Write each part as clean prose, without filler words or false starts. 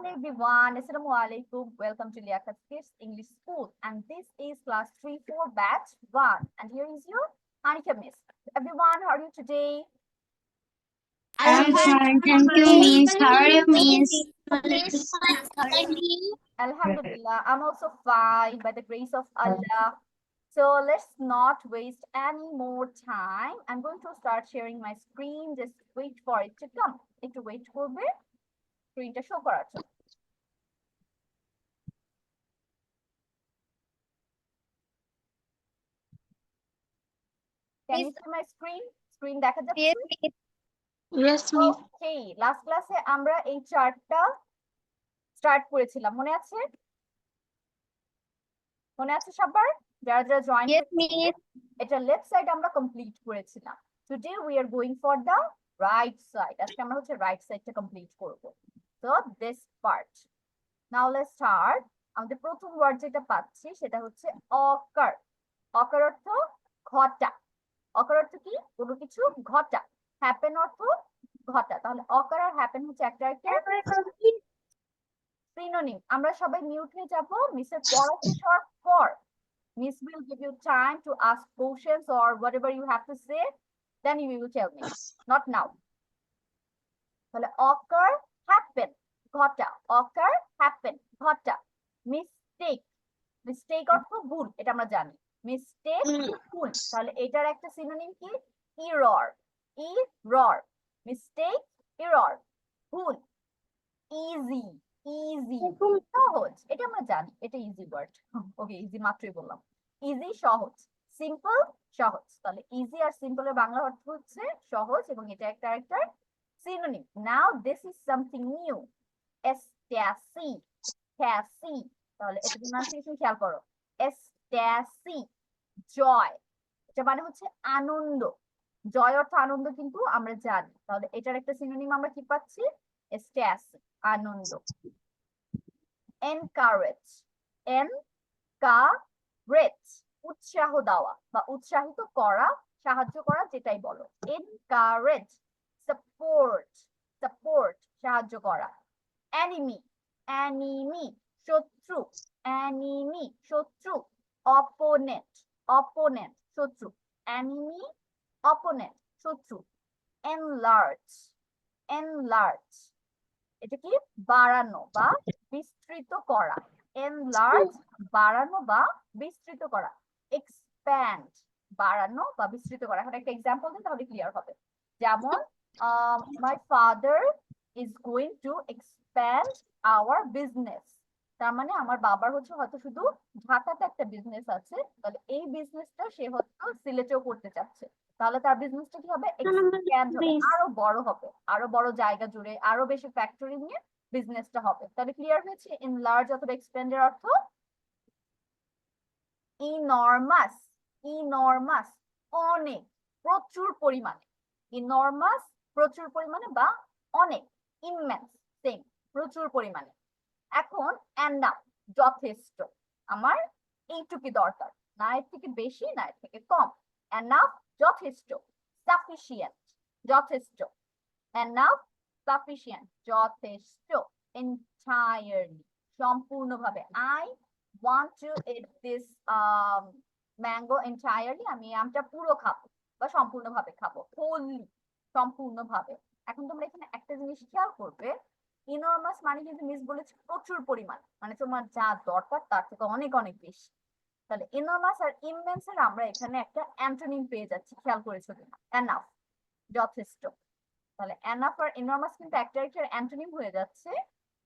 Hello everyone, Assalamu alaikum. Welcome to Liaquat Kids English School, and this is class 3-4 batch 1. And here is your Anika Miss. Everyone, how are you today? I'm fine, thank you, Miss. How are you, Miss? Alhamdulillah, I'm also fine by the grace of Allah. So let's not waste any more time. I'm going to start sharing my screen. Just wait for it to come. একটু wait করবে স্ক্রিনটা show করার জন্য। Can you see my screen? Screen দেখা যাচ্ছে? Yes, Miss. Okay, last ক্লাসে আমরা এই চার্টটা স্টার্ট করেছিলাম, মনে আছে? মনে আছে সবার? যারা যারা জয়েন করেছিলেন, এটা লেফট সাইড আমরা কমপ্লিট করেছিলাম। Today we are going for the right side. আজকে আমরা হচ্ছে রাইট সাইডটা কমপ্লিট করব। So this part. Now let's start. আমাদের প্রথম ওয়ার্ড যেটা পাচ্ছি সেটা হচ্ছে occur. occur অর্থ ঘটা। occur অর্থ কি? কোনো কিছু ঘটা। happen অর্থ ঘটা। তাহলে occur আর happen হচ্ছে একটা সিনোনিম। আমরা সবাই মিউট হয়ে যাব, মিসের পড়া শেষ হওয়ার পর Miss will give you time to ask questions or whatever you have to say, then you will tell me, not now. তাহলে occur, happen, ঘটা। occur, happen, ঘটা। mistake, mistake অর্থ ভুল, এটা আমরা জানি। mistake, ভুল। তাহলে এটার একটা সিনোনিম কি? error, error, mistake, error, ভুল। easy, easy, সহজ, এটা আমরা জানি, এটা ইজি ওয়ার্ড। ওকে, ইজি মাত্রই বললাম। ইজি সহজ, সিম্পল সহজ। তাহলে ইজি আর সিম্পল এর বাংলা অর্থ হচ্ছে সহজ, এবং এটা একটা আরেকটার synonym. Now this is something new. Ecstasy, ট্যাসি। তাহলে এটা প্রনাউন্সিয়েশন খেয়াল করো। এস্টাসি, জয়। এটা মানে হচ্ছে আনন্দ। জয় অর্থ আনন্দ কিন্তু আমরা জানি। তাহলে এটার একটা সিনোনিম আমরা কি পাচ্ছি? এস্টাসি, আনন্দ। encourage, encourage, উৎসাহ দেওয়া বা উৎসাহিত করা, সাহায্য করা, যেটাই বলো। encourage, support, support, সাহায্য করা। enemy, enemy, শত্রু, enemy, শত্রু। opponent, opponent, শত্রু। enemy, opponent, শত্রু। enlarge, enlarge, এটা কি? বাড়ানো বা বিস্তৃত করা। enlarge, বাড়ানো বা বিস্তৃত করা। expand, বাড়ানো বা বিস্তৃত করা। এখন একটা এক্সাম্পল দিন, তাহলে ক্লিয়ার হবে। যেমন my father is going to expand our business. তার মানে আমার বাবার হচ্ছে হয়তো শুধু ঢাকাতে একটা বিজনেস আছে, তাহলে এই বিজনেসটা সে হয়তো সিলেটেও করতে চাচ্ছে। তাহলে তার বিজনেসটা কি হবে? এক্সপ্যান্ড হবে, আরো বড় হবে, আরো বড় জায়গা জুড়ে আরো বেশি ফ্যাক্টরি নিয়ে বিজনেসটা হবে। তাহলে ক্লিয়ার হয়েছে? এনলার্জ অথবা এক্সপ্যান্ডের অর্থ ইনরমাস, ইনরমাস, অনেক, প্রচুর পরিমাণে। ইনরমাস, প্রচুর পরিমাণে বা অনেক। ইমেন্স, সেম, প্রচুর পরিমাণে। এখন এনাফ, যথেষ্ট। আমার এইটুকু দরকার, না এর থেকে বেশি না এর থেকে কম। এনাফ, যথেষ্ট। সাফিসিয়েন্ট, যথেষ্ট। এনাফ, সাফিসিয়েন্ট, যথেষ্ট। এন্টায়ারলি, সম্পূর্ণভাবে। I want to eat this mango entirely, আমি আমটা পুরো খাবো বা সম্পূর্ণভাবে খাবো। wholly, সম্পূর্ণভাবে। এখন তোমরা এখানে একটা জিনিস খেয়াল করবে, ইনরমাস মানে কিন্তু মিস বলেছে প্রচুর পরিমাণ, মানে তোমার যা দরকার তার থেকে অনেক অনেক বেশি। তাহলে ইনরমাস আর ইমেন্স এর আমরা এখানে একটা অ্যান্টোনিম পেয়ে যাচ্ছি, খেয়াল করেছো কিনা? এনাফ, যথেষ্ট। তাহলে এনাফ আর ইনরমাস কিন্তু একটা আরেকটার অ্যান্টোনিম হয়ে যাচ্ছে,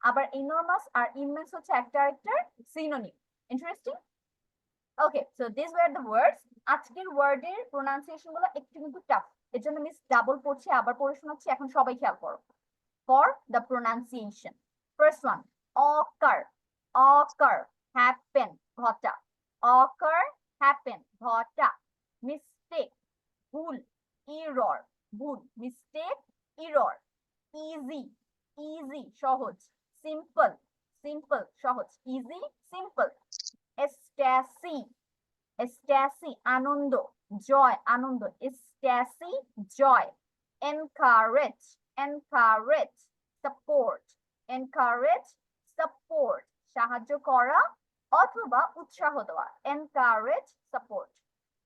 আবার ইনরমাস আর ইমেন্স হচ্ছে একটা আরেকটার synonym. Interesting. Okay, so this were the words. আজকের ওয়ার্ডের প্রোনাউন্সিয়েশন গুলো একটু কিন্তু টাফ, এর জন্য মিস ডাবল পড়ছি, আবার পড়ে শোনাচ্ছি। এখন সবাই খেয়াল করো for the pronunciation. First one, occur, occur, happen, ঘটা। occur, happen, ঘটা। mistake, ভুল, error, ভুল। mistake, error. easy, easy, সহজ। simple, simple, সহজ। easy, simple. ecstasy, ecstasy, আনন্দ, joy, আনন্দ। ecstasy, joy. encourage, encourage, support, encourage, support সাহায্য করা অথবা উৎসাহ দেওয়া, এনকারেজ সাপোর্ট।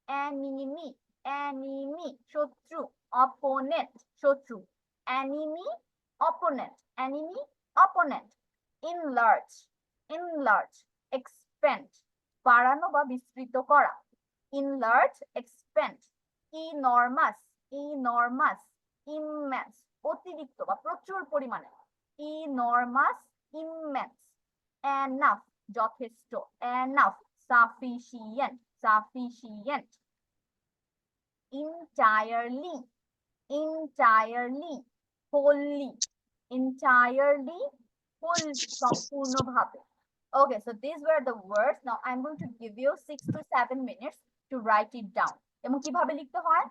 এনিমি এনিমি শত্রু, অপোনেন্ট শত্রু, enemy opponent enemy opponent. Enlarge enlarge expand বাড়ানো বা বিস্তৃত করা, enlarge expand. Enormous enormous immense অতিরিক্ত বা প্রচুর পরিমাণে, ইনরমাস ইমেন্স। এনাফ যথেষ্ট, enough sufficient sufficient. entirely entirely wholly entirely whole সম্পূর্ণভাবে। Okay, so these were the words. Now I'm going to give you 6 to 7 minutes to write it down. এবং কিভাবে লিখতে হয়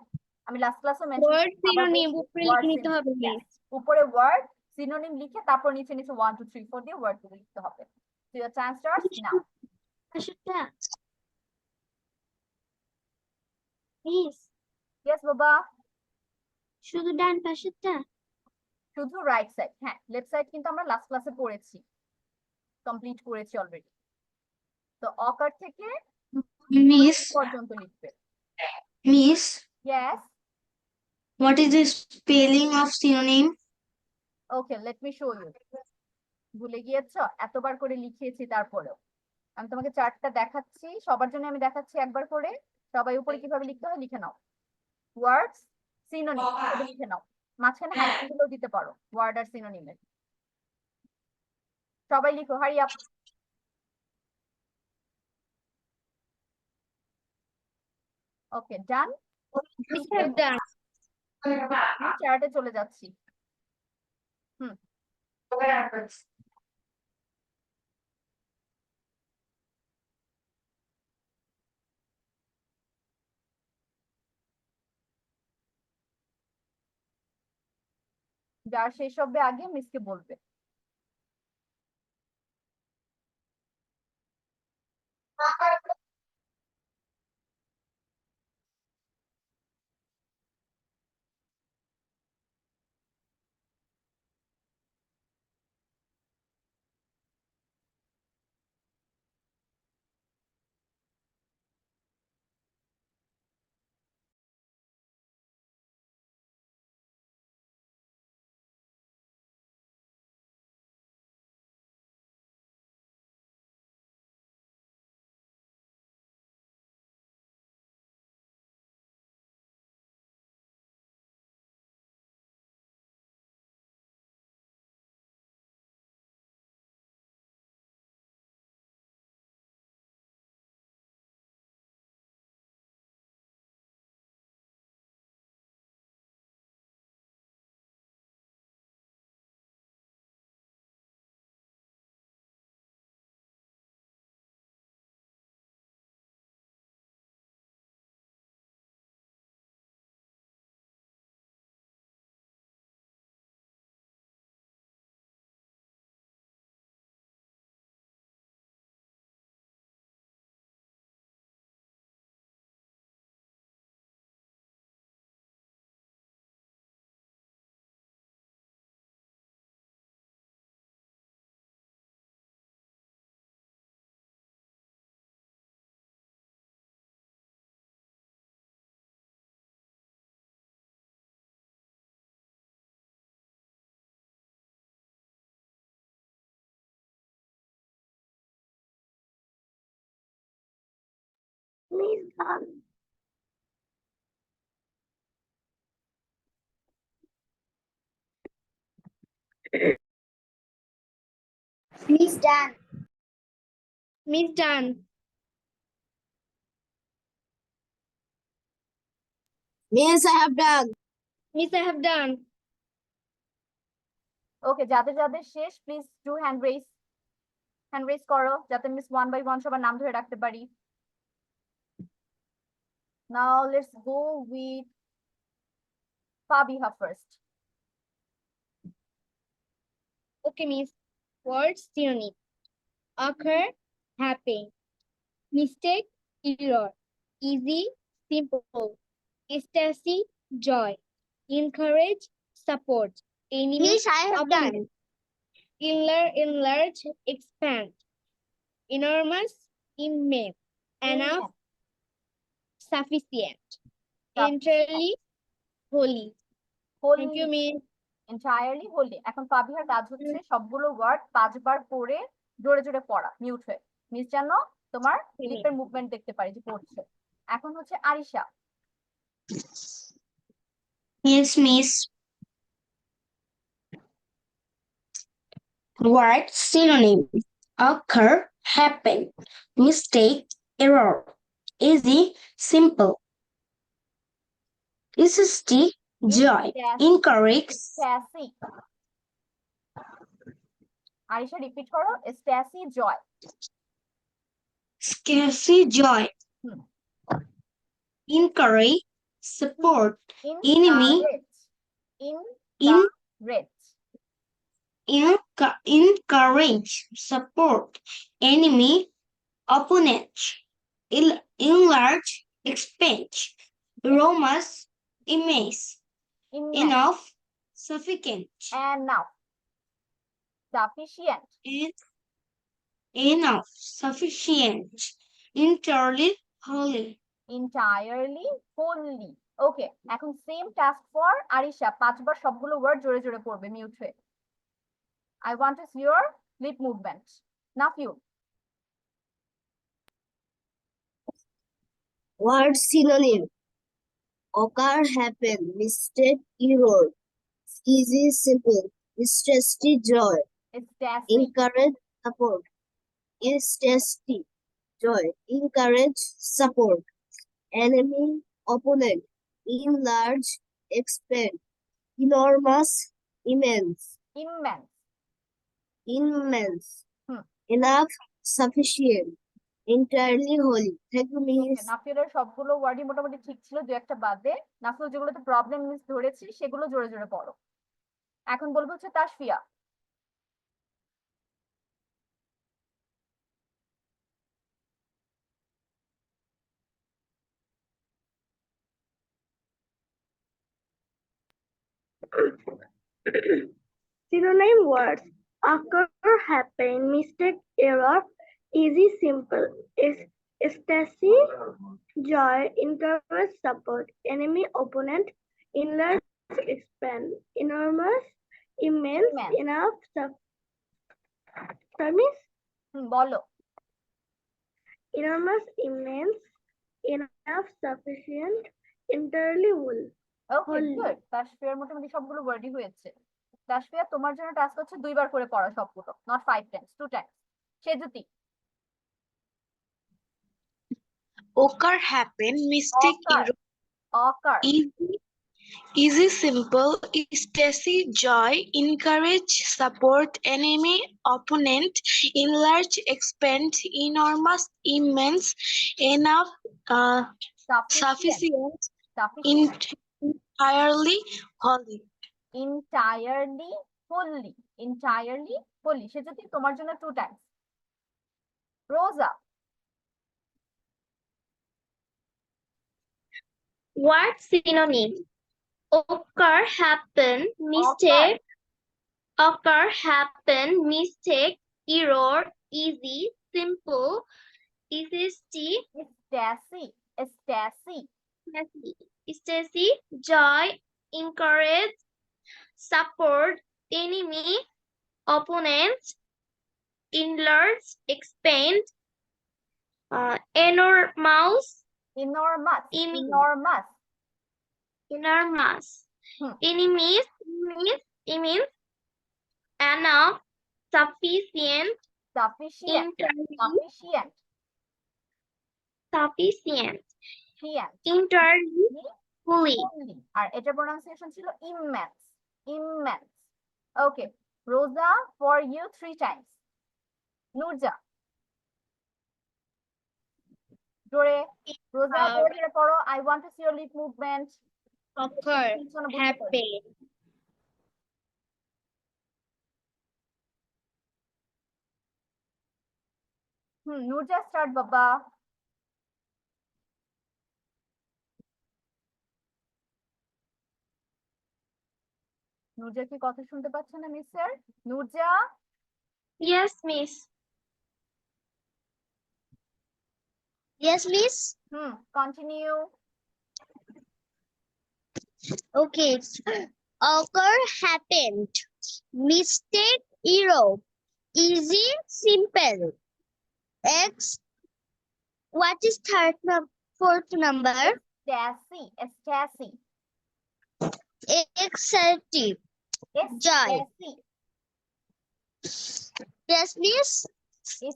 আমি লাস্ট ক্লাসে মেনশন Word synonym উপরে লিখে নিতে হবে please. উপরে ওয়ার্ড সিনোনিম লিখে তারপর নিচে নিচে 1 2 3 4 দিয়ে ওয়ার্ড গুলো লিখতে হবে। So your time starts now. পাশেরটা please. Yes বাবা, শুধু ডান পাশেরটা। শুধু রাইট সাইড, হ্যাঁ লেফট সাইড কিন্তু আমরা লাস্ট ক্লাসে পড়েছি, কমপ্লিট করেছি অলরেডি। তো অকার থেকে Miss, পর্যন্ত লিখবে। Miss, Yes, what is the spelling of synonym? okay, let me show you. ভুলে গিয়েছো, এতবার করে লিখিয়েছি তারপরেও আমি তোমাকে চার্টটা দেখাচ্ছি, সবার জন্য আমি দেখাচ্ছি একবার করে। সবাই উপরে কিভাবে লিখতে হয় লিখে নাও। ওয়ার্ডস সিনোনিম লিখে নাও, মাঝখানে হাইফেন গুলো দিতে পারো ওয়ার্ড আর সিনোনিমের। সবাই লিখো, hurry up. Okay done, We have done. আমি চার্টে চলে যাচ্ছি। যার শেষ হবে আগে মিসকে বলবে। Miss done. Miss done. Miss done. Miss, I have done. Miss, I have done. ওকে, যাদের যাদের শেষ প্লিজ ডু হ্যান্ড রেজ করো যাতে মিস 1 বাই 1 সবার নাম ধরে রাখতে পারি। নাও let's go with Fabiha first. Okay, Miss. Words synonym. Occur, happen. Mistake, error. Easy, simple. Ecstasy, joy. Encourage, support. Enemy, Miss, I have done. opponent. enlarge, expand, enormous, immense, enough, Immense, sufficient, sufficient, entirely, wholly. Thank you, wholly, Miss. entirely, wholly। এখন ফাবিহার কাজ হচ্ছে সবগুলো word 5 বার পড়ে জোরে জোরে পড়া mute হয়ে। Miss জানো তোমার লিপের মুভমেন্ট দেখতে পারি যে পড়ছে। এখন হচ্ছে Arisha. Yes, Miss. Word synonym: occur, happen, mistake, error, easy, simple, necessity, joy, incorrect, স্ট্যাসি, আরিশা রিপিট করো, স্ট্যাসি joy. scarcity, joy, hmm, incorrect, support, enemy, encourage, in, encourage, encourage, support, enemy, opponent, enlarge, expand, enormous, immense, immense, enough, sufficient, enough, sufficient, en- enough, sufficient, entirely, wholly. entirely, wholly। Okay, এখন same task for Arisha, 5 বার সবগুলো word জোরে জোরে পড়বে mute হয়ে। I want to see your lip movement. Now you. Word synonym: occur, happen, mistake, error, easy, simple, tasty, joy, Stassi, encourage, support, is tasty, joy, encourage, support, enemy, opponent, enlarge, expand, enormous, immense, immense. immense, Hmm. enough, sufficient, entirely, wholly. Thank you, Okay, Miss. নাফিলের সবগুলো ওয়ার্ডই মোটামুটি ঠিক ছিল, দু একটা বাদে। নাফিল যেগুলোতে problem miss ধরেছি সেগুলো জোরে জোরে পড়ো। এখন বলবো হচ্ছে Tasfia. Synonym words: occur, happen, mistake, error, easy, simple, ecstasy, joy, encourage, support, enemy, opponent, enlarge, expand, enormous, immense, Immense. enough, promise, বলো। enormous, immense, enough, sufficient, entirely whole. ওকে, Wholly. গুড। তাসফিয়ার মোটামুটি সবগুলো ওয়ার্ডই হয়েছে। তাসফিয়া, তোমার জন্য টাস্ক হচ্ছে 2 বার করে পড়া সবগুলো, not 5 Times, 2 Times. Sejuti. Occur, happen, mistake, ochre, error, ochre, easy, simple, ecstasy, joy, encourage, support, enemy, opponent, enlarge, expand, enormous, immense, enough, sufficient, sufficient, entirely, wholly. entirely, fully, entirely, fully। Sejuti, তোমার জন্য 2 Times. রোজা। Word synonym: occur, happen, mistake, occur, happen, mistake, error, easy, simple, easy, Stacy, Stacy, ecstasy, joy, encourage, support, enemy, opponent, enlarge, expand, enormous, enormous, Imi- enormous, enormous, Hmm. enemies, immense, enough, sufficient, sufficient, entirely, sufficient, sufficient, sufficient, entirely, fully. fully। আর এটার pronunciation ছিল immense, immense। ওকে, রোজা, for you 3 Times. Nurja, জোরে। রোজা, জোরে জোরে পড়ো। I want to see your lip movement. Occur, happen, Nurja, start বাবা। নুরজা কি কথা শুনতে পাচ্ছে না mister? Nurja, Yes, miss. Yes, miss. Continue. Okay. Occur, happened. Mistake, error. Easy, simple. X. What is fourth number? Ecstasy, ecstasy, Excited. Joy. Ecstasy, Yes, miss.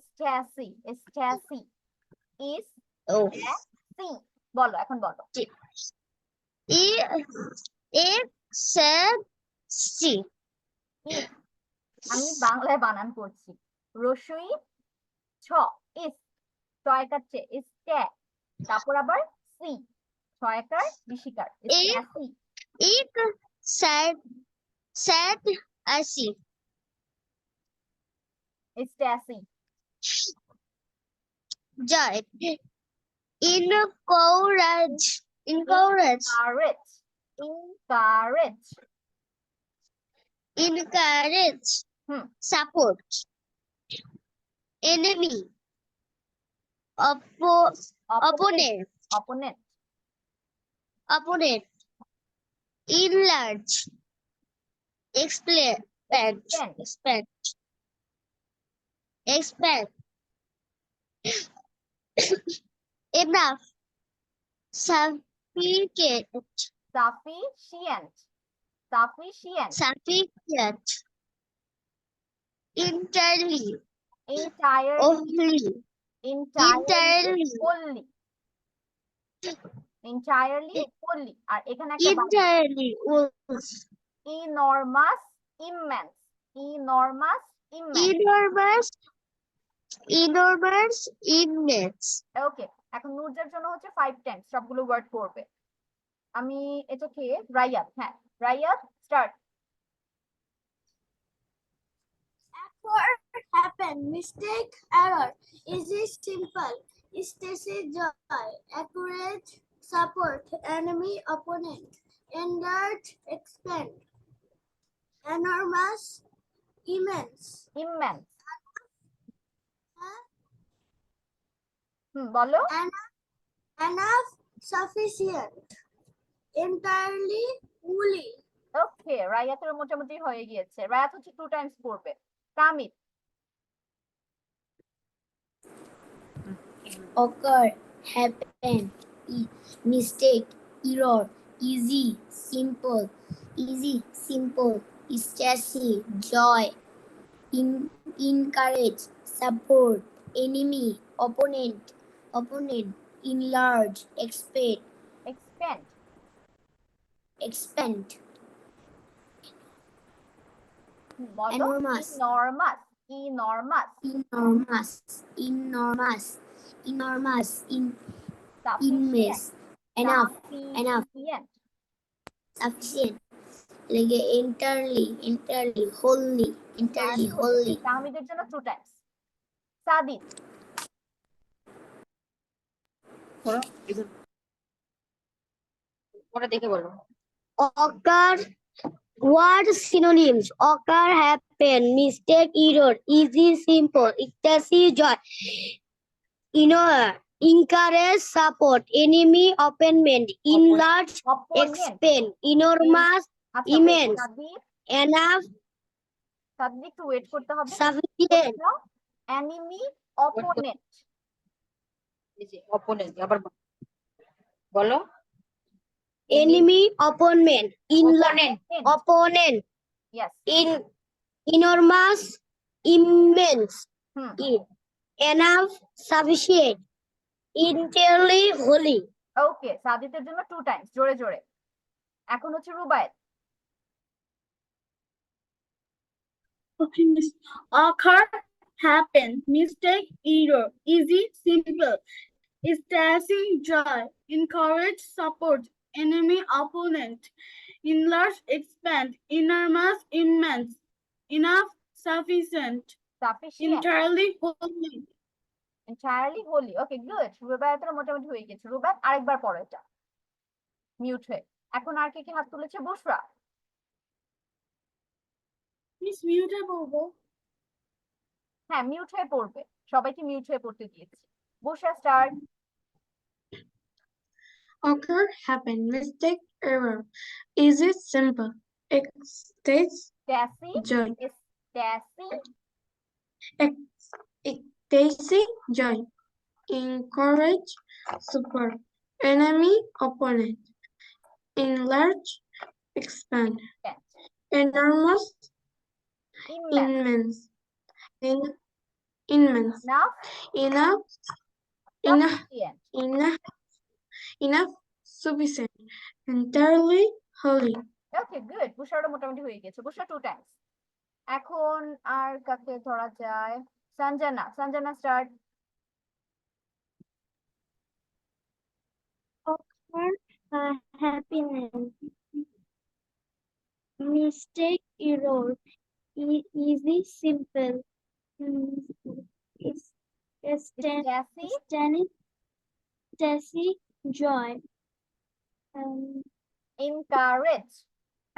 Ecstasy, ecstasy, ইস Oh. সি। বলো, এখন বলো। Excited. ইস, আমি বাংলায় বানান করছি। রসই ছ, ইস, ছয়কার চে, ইস্টে, তারপর আবার সি, ছয়কার বিশিকার, স্ট্যাসি। Sad. স্ট্যাসি। Joy. Encourage. Encourage, Encourage. Hmm. Support. Enemy. Opponent. opponent, Enlarge. Expand. Enough. Sufficient. sufficient, Entirely. entirely, Entirely. wholly, wholly, আর এখানে একটা Entirely. enormous, immense, Immense. ওকে। এখন নুরজার জন্য হচ্ছে 5 10 সবগুলো ওয়ার্ড করবে। আমি এটা কে রায়াত, হ্যাঁ রায়াত start. Occur, happen, mistake, error, easy, simple, Stacy, joy, accurate, support, enemy, opponent, enlarge, expand, enormous, immense, বলো। enough, sufficient, entirely, wholly. ওকে, রায়াতের মোটামুটি হয়ে গিয়েছে। রায়াত হচ্ছে 2 টাইমস পড়বে। কামিত। Occur, happen, mistake, error, easy, simple, Stacy, joy, encourage, support, enemy, opponent, enlarge, expand, বলো। Enormous. enormous, immense, enough, sufficient, sufficient, like entirely, wholly, তাহমিদের জন্য 2 Times. Sadit. ওটা দেখে বলো। Occur, word synonyms: occur, happen, mistake, error, easy, simple, Stacy, joy, encourage, support, enemy, opponent, enlarge, expand, enormous, আচ্ছা, immense, Sadit, enough, Sadit একটু wait করতে হবে। sufficient, enemy, opponent, opponent আবার বলো। enemy, opponent, opponent, yes, enormous, immense, হুম enough, sufficient, entirely, wholly. ওকে, সাদিতের জন্য 2 Times জোরে জোরে। এখন হচ্ছে Rubayet. Okay, miss. Occur, happen, mistake, error, easy, simple, Stacy, joy, encourage, support, enemy, opponent, enlarge, expand, enormous, immense, enough, sufficient, entirely, wholly. Wholly. Okay, good. রুবায়েতের মোটামুটি হয়ে গেছে। রুবায়েত আরেকবার পড়ো এটা মিউট হয়ে। এখন আর কে কে হাত তুলেছে? বুশরা। Miss, mute বলবো। হ্যাঁ মিউট হয়ে পড়বে, সবাইকে মিউট হয়ে পড়তে দিয়েছি। Bushra start. Occur, happen, mistake, error. Easy, simple. Ecstasy, স্ট্যাসি, joy. স্ট্যাসি, Ecstasy, joy. Encourage, support. Enemy, opponent. Enlarge, expand. Enormous, immense, immense. নাফ, Enough, enough, sufficient, enough, sufficient. Entirely, wholly. Okay good, বুশরাটা মোটামুটি হয়ে গেছে। বুশরা 2 টাইমস। এখন আর কাকে ধরা যায়? Sanjana, Sanjana start. Occur, happiness. Mistake, error. Easy, simple. It's স্ট্যাসি, Stacy, joy. Encourage,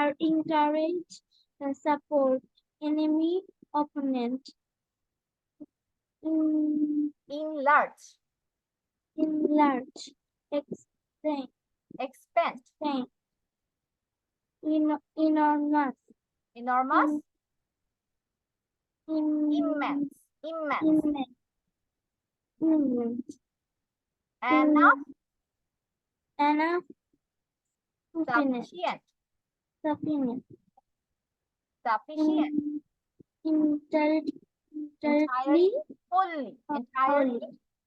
Are encourage, support. Enemy, opponent. Enlarge, Enlarge, expand, expend, enormous, enormous, immense, immense, immense, enough, enough, sufficient, sufficient, sufficient, entirely, fully, entirely,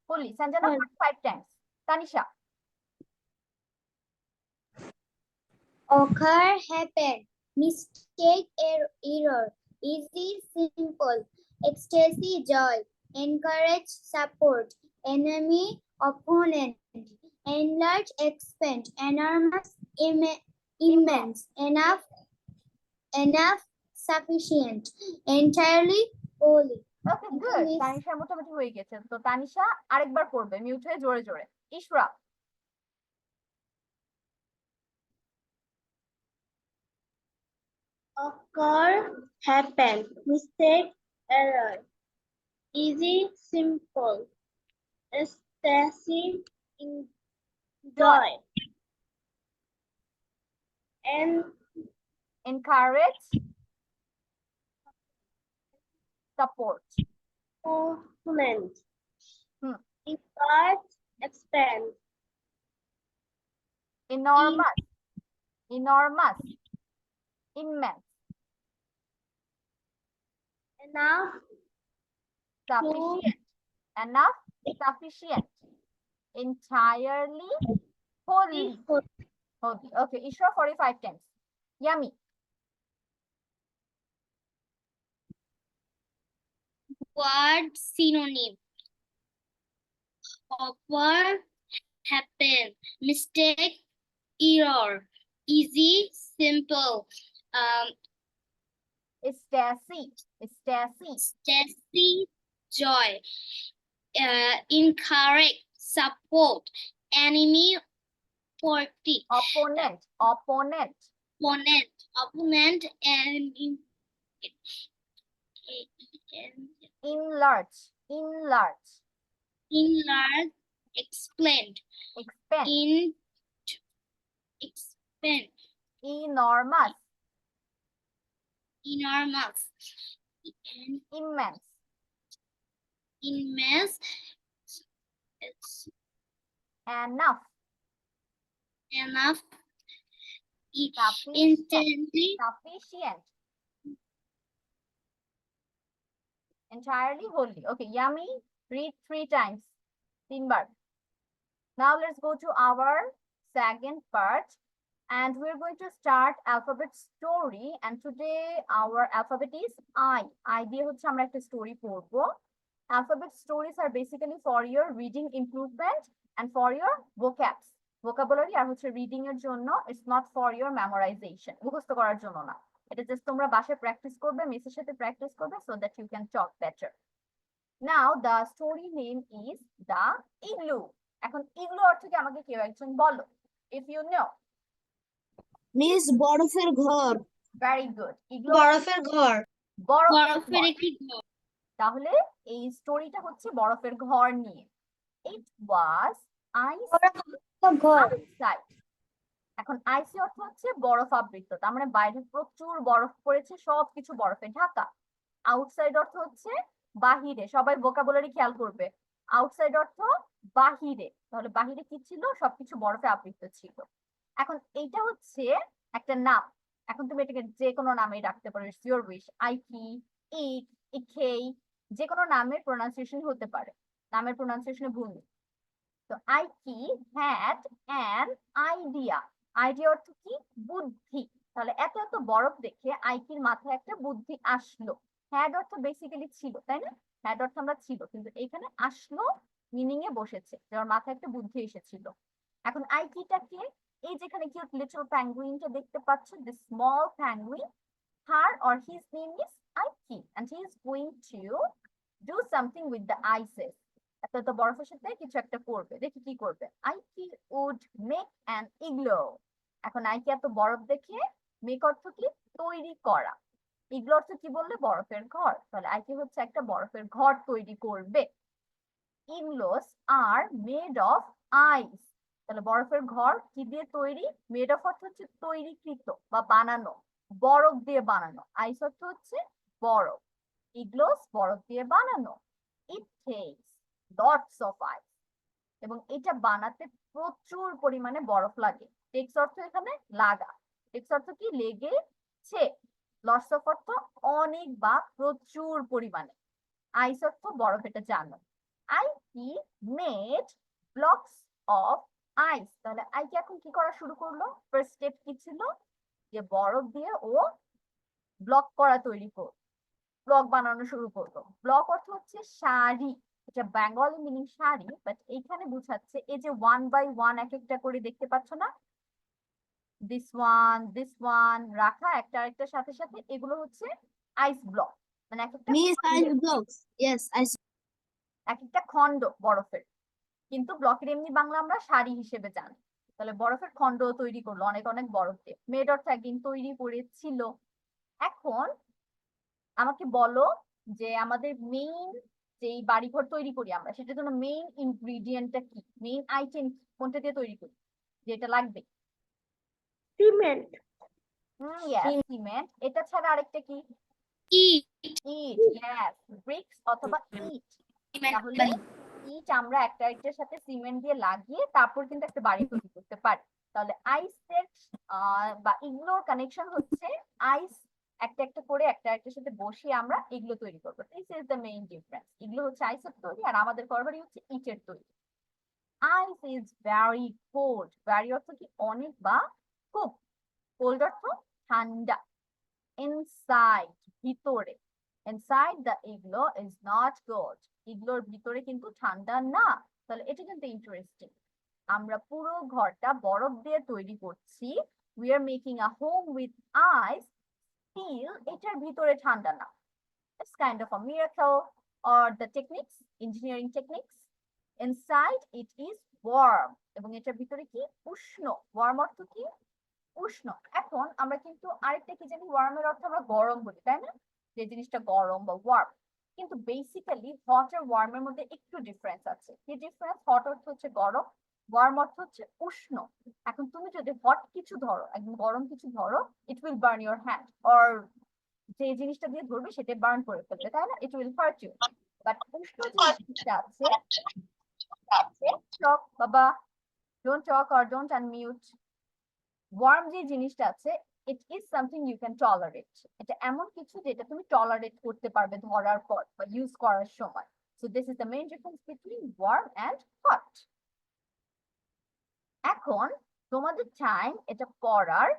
fully. Sanjana, Whole. 5 times. Tanisha, Occur, happen, mistake, error, easy, simple, ecstasy, joy, encourage, support, enemy, opponent, enlarge, expand, enormous, immense, enough, sufficient, entirely, wholly. okay, good. Tanisha মোটামুটি হয়ে গেছে। তো তানিশা আরেকবার পড়বে mute হয়ে জোরে জোরে। ইশরা, occur, happen, mistake, error, easy, simple, ecstasy, joy, and encourage, support, opponent, Hmm. expand, enormous, enormous, immense, enough, sufficient, enough, sufficient, entirely, wholly. Wholly. Okay, Ishra, 45 times. Yummy. Word synonym. Occur, happen, mistake, error, easy, simple, Stacy, Stacy, Stacy, joy, encourage, support, enemy, party, opponent, opponent, opponent, and enlarge, enlarge, enlarge, expand, expand, expand, enormous, enormous, immense, immense, enough, enough, sufficient, instantly, sufficient, entirely, wholly. Okay, Yummy, read 3 times. 3 bar. Now let's go to our second part, and we're going to start alphabet story. And today our alphabet is I. I দিয়ে হচ্ছে আমরা একটা story পড়বো। Alphabet stories are basically for your reading improvement and for your vocabulary আর হচ্ছে reading এর জন্য, it's not for your memorization, মুখস্থ করার জন্য না। এটা just তোমরা বাসায় প্র্যাকটিস করবে, মিসের সাথে প্র্যাকটিস করবে so that you can talk better. Now the story name is The Igloo. এখন ইগলু অর্থ কি আমাকে কেউ একজন বলো, if you know. মিস বরফের ঘর। Very good. ইগলু বরফের ঘর। বরফের বরফের ঘর। একটি ঘর। তাহলে এই স্টোরিটা হচ্ছে বরফের ঘর নিয়ে। ইট ওয়াজ আইস ঘর আউটসাইড। এখন আইসি অর্থ হচ্ছে বরফ আবৃত, তার মানে বাইরে প্রচুর বরফ পড়েছে, সবকিছু বরফে ঢাকা। আউটসাইড অর্থ হচ্ছে বাহিরে, সবাই ভোকাবুলারি খেয়াল করবে। আউটসাইড অর্থ বাহিরে, তাহলে বাহিরে কি ছিল, সবকিছু বরফে আবৃত ছিল। এখন এইটা হচ্ছে একটা নাম, এখন তুমি এটাকে যে কোনো নামেই রাখতে পারো, ইটস ইওর উইশ। আইকি, ইট, ইখেই, যে কোনো নামের প্রোনাউন্সিয়েশন হতে পারে, নামের প্রোনাউন্সিয়েশনে ভুল নেই। তো আইকি হ্যাড অ্যান আইডিয়া। আইডিয়া অর্থ কি, বুদ্ধি। তাহলে এত এত বরফ দেখে আইকির মাথায় একটা বুদ্ধি আসলো। হ্যাড অর্থ বেসিক্যালি ছিল, তাই না? হ্যাড অর্থ আমরা ছিল, কিন্তু এখানে আসলো মিনিং এ বসেছে, যার মাথায় একটা বুদ্ধি এসেছিল। এখন আইকিটা কে? এই যেখানে কিউট লিটল প্যাঙ্গুইনটা দেখতে পাচ্ছ, the small penguin, her or his name is Aiki and he is going to do something with the ices. এত বরফের সাথে কিছু একটা করবে, দেখি কি করবে। আইকি would make an igloo. এখন আইকি এত বরফ দেখে মেক অর্থ কি, তৈরি করা। ইগলো অর্থ কি বললে, বরফের ঘর, তাহলে আইকি হচ্ছে একটা বরফের ঘর তৈরি করবে। ইগলোস আর মেড অফ আইস। তাহলে বরফের ঘর কি দিয়ে তৈরি, মেড অফ অর্থ হচ্ছে তৈরিকৃত বা বানানো, বরফ দিয়ে বানানো। আইস অর্থ হচ্ছে বরফ, ইগলোস বরফ দিয়ে বানানো। ইট টেকস লটস অফ আইস, এবং এটা বানাতে প্রচুর পরিমাণে বরফ লাগে। টেক্স অর্থ এখানে লাগা, টেক্স অর্থ কি, লেগেছে। লটস অফ অর্থ অনেক বা প্রচুর পরিমাণে। আইস অর্থ বরফ, এটা জানো। আইকি মেড ব্লকস অফ আইস। তাহলে আইকি এখন কি করা শুরু করলো, ফার্স্ট স্টেপ কি ছিল, যে বরফ দিয়ে ও ব্লক করা তৈরি করলো, ব্লক বানানো শুরু করলো। ব্লক অর্থ হচ্ছে সারি, এটা বেঙ্গলি মিনিং সারি, বাট এইখানে বুঝাচ্ছে এই যে 1 বাই 1 এক একটা করে দেখতে পাচ্ছ না, দিস ওয়ান রাখা একটা আরেকটার সাথে সাথে, এগুলো হচ্ছে আইস ব্লক, মানে এক একটা মিস আইস খণ্ডের, ব্লকস ইয়েস আইস এক একটা খণ্ড বরফের, কিন্তু ব্লকের এমনি বাংলা আমরা সারি হিসেবে জানি। তাহলে বরফের খণ্ড তৈরি করলো অনেক অনেক বরফ দিয়ে, মেড অর্থ একদিন তৈরি করেছিল। এখন আমাকে বলো যে আমাদের মেইন যেই বাড়িঘর তৈরি করি আমরা, সেটার জন্য মেইন ইনগ্রিডিয়েন্টটা কি, মেইন আইটেম কোনটা দিয়ে তৈরি করি, যেটা লাগবে? Cement. সিমেন্ট। এটা ছাড়া আরেকটা কি? Eat. ইট, ইয়েস, ব্রিক্স অথবা ইট। তাহলে ইট আমরা একটা আরেকটার সাথে সিমেন্ট দিয়ে লাগিয়ে তারপর কিন্তু একটা বাড়ি তৈরি করতে পারি। তাহলে আইসের বা ইগলোর কানেকশন হচ্ছে আইস একটা একটা করে একটা একটার সাথে বসিয়ে আমরা এগুলো তৈরি করবো। This is the main difference. এগুলো হচ্ছে আইসের তৈরি আর আমাদের ঘরবাড়ি হচ্ছে ইটের তৈরি। আইস ইজ ভেরি কোল্ড। ভেরি অর্থ কি, অনেক বা খুব। কোল্ড অর্থ ঠান্ডা। ইনসাইড, ভিতরে। Inside the igloo is not cold. ইগলোর ভিতরে কিন্তু ঠান্ডা না। তাহলে এটা কিন্তু ইন্টারেস্টিং। আমরা পুরো ঘরটা বরফ দিয়ে তৈরি করছি, we are making a home with ice, still এটার ভিতরে ঠান্ডা না। It's kind of a miracle, or the techniques, engineering techniques. Inside it is warm, এবং এটার ভিতরে কি, উষ্ণ। ওয়ার্ম অর্থ কি, উষ্ণ। এখন আমরা কিন্তু আরেকটা কি জানি, ওয়ার্মের অর্থ আমরা গরম বলি, তাই না, যে জিনিসটা গরম বা ওয়ার্ম। কিন্তু বেসিক্যালি হট আর ওয়ার্মের মধ্যে একটু ডিফারেন্স আছে। কি ডিফারেন্স? হট অর্থ হচ্ছে গরম, ওয়ার্ম অর্থ হচ্ছে উষ্ণ। এখন তুমি যদি হট কিছু ধরো, একদম গরম কিছু ধরো, it will burn your hand, or যে জিনিসটা দিয়ে ধরবে সেটা বার্ন করে ফেলবে, তাই না, it will hurt you. But উষ্ণ যে জিনিসটা আছে, টক বাবা, don't talk or don't unmute. Warm যে জিনিসটা আছে, it is something you can tolerate. এটা এমন কিছু যেটা তুমি টলারেট করতে পারবে ধরার পর বা ইউজ করার সময়। So this is the main difference between warm and hot. এখন তোমাদের টাইম এটা পড়ার,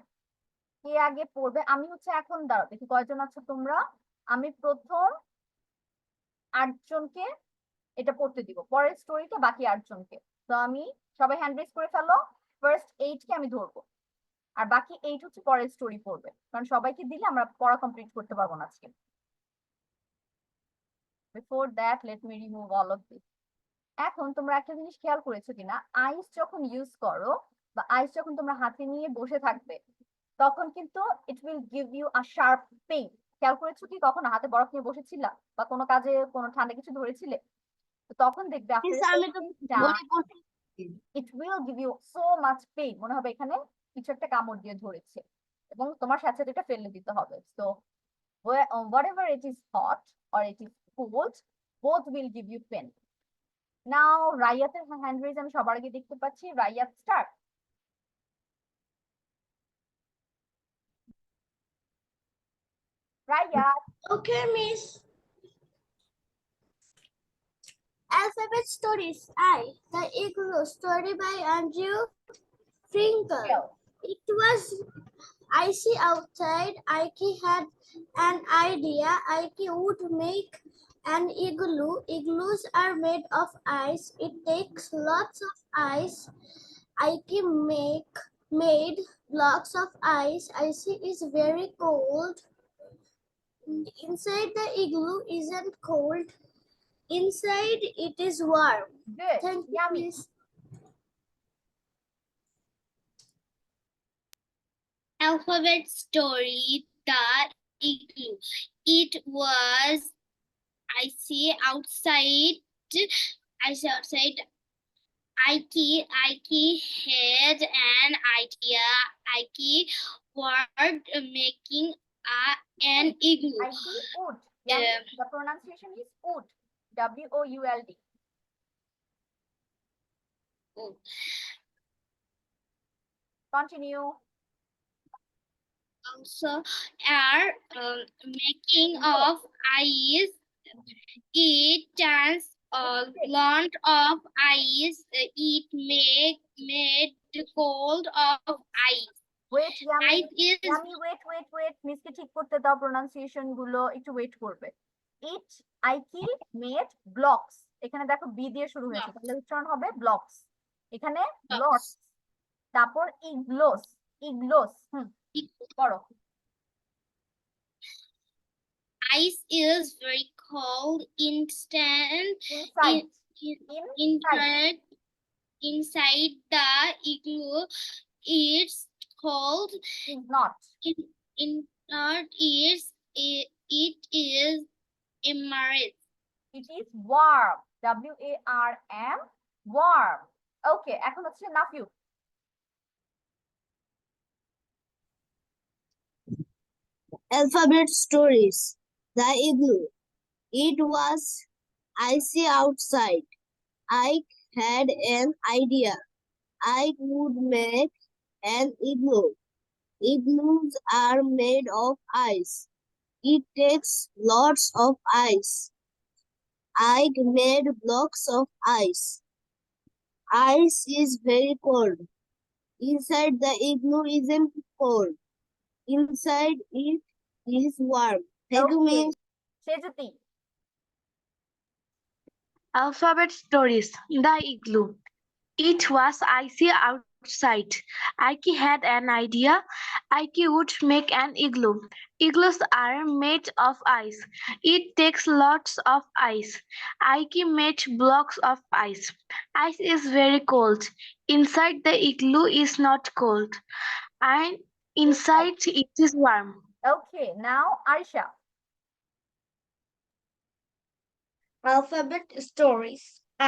কে আগে পড়বে? আমি হচ্ছে এখন, দাঁড়াও দেখি কয়জন আছো তোমরা। আমি প্রথম 8 জনকে এটা পড়তে দিব, পরের স্টোরিটা বাকি 8 জনকে। তো আমি, সবাই হ্যান্ড রেজ করে ফেলো। ফার্স্ট 8 কে আমি ধরবো, আর বাকি 8 হচ্ছে পরের স্টোরি পড়বে, কারণ সবাইকে দিলে আমরা পড়া কমপ্লিট করতে পারবো না আজকে। Before that let me remove all of this. এখন তোমরা একটা জিনিস খেয়াল করেছো কিনা, আইস যখন ইউজ করো বা আইস যখন তোমরা হাতে নিয়ে বসে থাকবে, তখন কিন্তু it will give you a sharp pain. খেয়াল করেছো কি কখনো হাতে বরফ নিয়ে বসেছিলা বা কোনো কাজে কোনো ঠান্ডা কিছু ধরেছিলে? তো তখন দেখবে it will give you so much pain, মনে হবে এখানে কিছু একটা কামড় দিয়ে ধরেছে এবং তোমার সাথে সাথে এটা ফেলে দিতে হবে। So whatever it is hot or it is cold, both will give you pain. Now রাইয়াতের হ্যান্ড রেজ আমি সবার আগে দেখতে পাচ্ছি। Raiyat, start. Raiyat, Okay, Miss. Alphabet Stories. I, the Igloo. Story by Andrew Finkel. It was icy outside. Ike had an idea. Ike would make an igloo. Igloos are made of ice. It takes lots of ice. Ike made blocks of ice. Ice is very cold. Inside the igloo isn't cold. Inside it is warm. good, Thank you, yummy. Miss. Alphabet story, the igloo. It was icy outside. Ike had an idea. Ike was making an igloo. I see wood. Yummy. The pronunciation is wood. WOULD. Continue. Also, are making of ice. It turns a lot of ice. It made cold of ice. Wait, yummy. Ice is Yummy, wait. মিসকে ঠিক করতে দাও, pronunciation গুলো একটু wait করবে। ইট আইকি made blocks, এখানে দেখো B দিয়ে শুরু হয়েছে, তাহলে উচ্চারণ হবে ব্লকস। এখানে ব্লকস, তারপর ইগলোস, ইগলোস পড়ো। ice is very cold inside the igloo. It's cold. Is not. It is immersed. It is warm. WARM, warm. Okay, এখন হচ্ছে Nafiu. Alphabet Stories. The Igloo. It was icy outside. Ike had an idea. Ike would make an igloo. Igloos are made of ice. It takes lots of ice. Ike made blocks of ice. Ice is very cold. Inside the igloo isn't cold. Inside it is warm. Thank you, Okay. Miss. সেজতি। Alphabet Stories, The Igloo. It was icy outside. Ike had an idea. Ike would make an igloo. Igloos are made of ice. It takes lots of ice. Ike made blocks of ice. Ice is very cold. Inside the igloo is not cold. And inside it is warm. Okay, now Aisha. Alphabet Stories.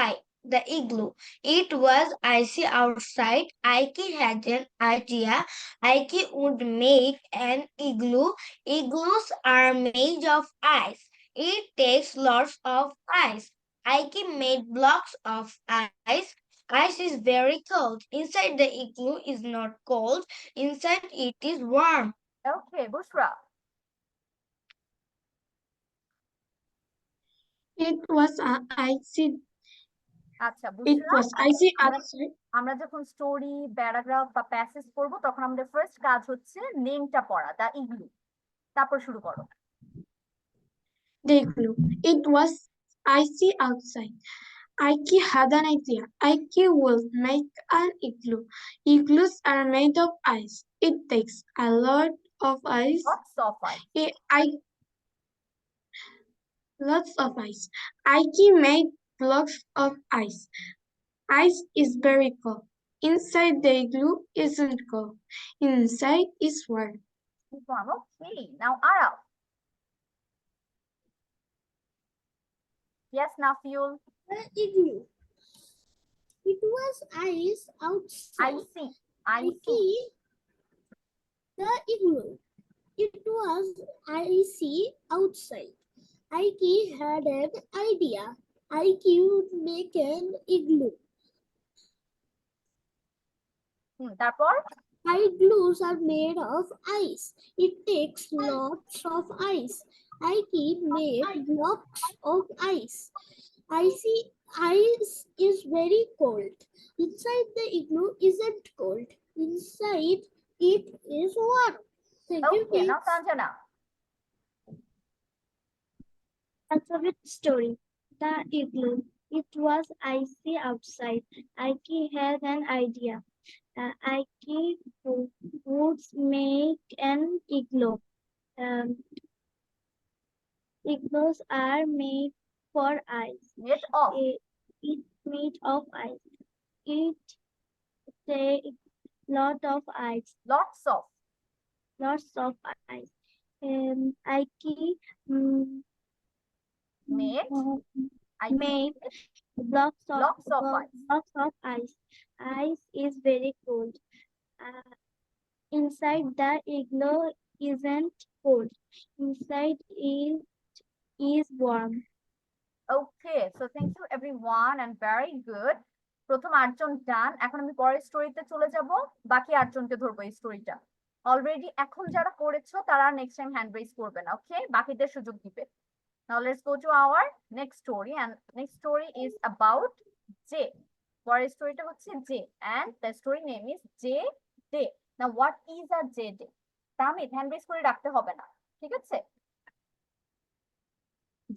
I, the Igloo. It was icy outside. Ike had an idea. Ike would make an igloo. Igloos are made of ice. It takes lots of ice. Ike made blocks of ice. Ice is very cold. Inside the igloo is not cold. Inside it is warm. Okay, Bushra. It was icy. আচ্ছা It Bushra, was icy outside. আমরা যখন story, paragraph বা passage পড়বো তখন আমাদের first কাজ হচ্ছে নেমটা পড়া, দা ইগলু। তারপর শুরু করো। The igloo. It was icy outside. Ike had an idea. Ike will make an igloo. Igloos are made of ice. It takes a lot of ice. Lots of ice. Lots of ice. Ike made blocks of ice. Ice is very cold. Inside the igloo isn't cold. Inside is warm. Okay, now Araf. Yes, Nafiul. The igloo. It was ice outside. Icy. Icy. Icy. The igloo. It was icy outside. Ike had an idea. Ike would make an igloo. তারপর Igloos are made of ice. It takes lots of ice. Ike made blocks of ice. Ice is very cold. Inside the igloo isn't cold. Inside it is warm. Thank you, okay, now kids. Sanjana. Alphabet story. The igloo. It was icy outside. Ike had an idea. Ike would make an igloo. Igloos are made for ice. Made of. It's made of ice. It takes lot of ice. Lots of. Lots of ice. Ike Made. I made blocks of ice. blocks of ice. Ice is very cold. Inside the igloo isn't cold. Inside it is warm. Okay, so thank you everyone and very good. প্রথম 8 জন ডান। এখন আমি পরের স্টোরিতে চলে যাব, বাকি 8 জনকে ধরবো এই স্টোরিটা। অলরেডি এখন যারা করেছো তারা নেক্সট টাইম হ্যান্ড রেজ করবে না, ওকে? বাকিদের সুযোগ দিবে। Now let's go to our next story, and next story is about J. পরের স্টোরিটা হচ্ছে J and the story name is J Day. Now what is a J Day? Tamid hand raise করে রাখতে হবে না, ঠিক আছে?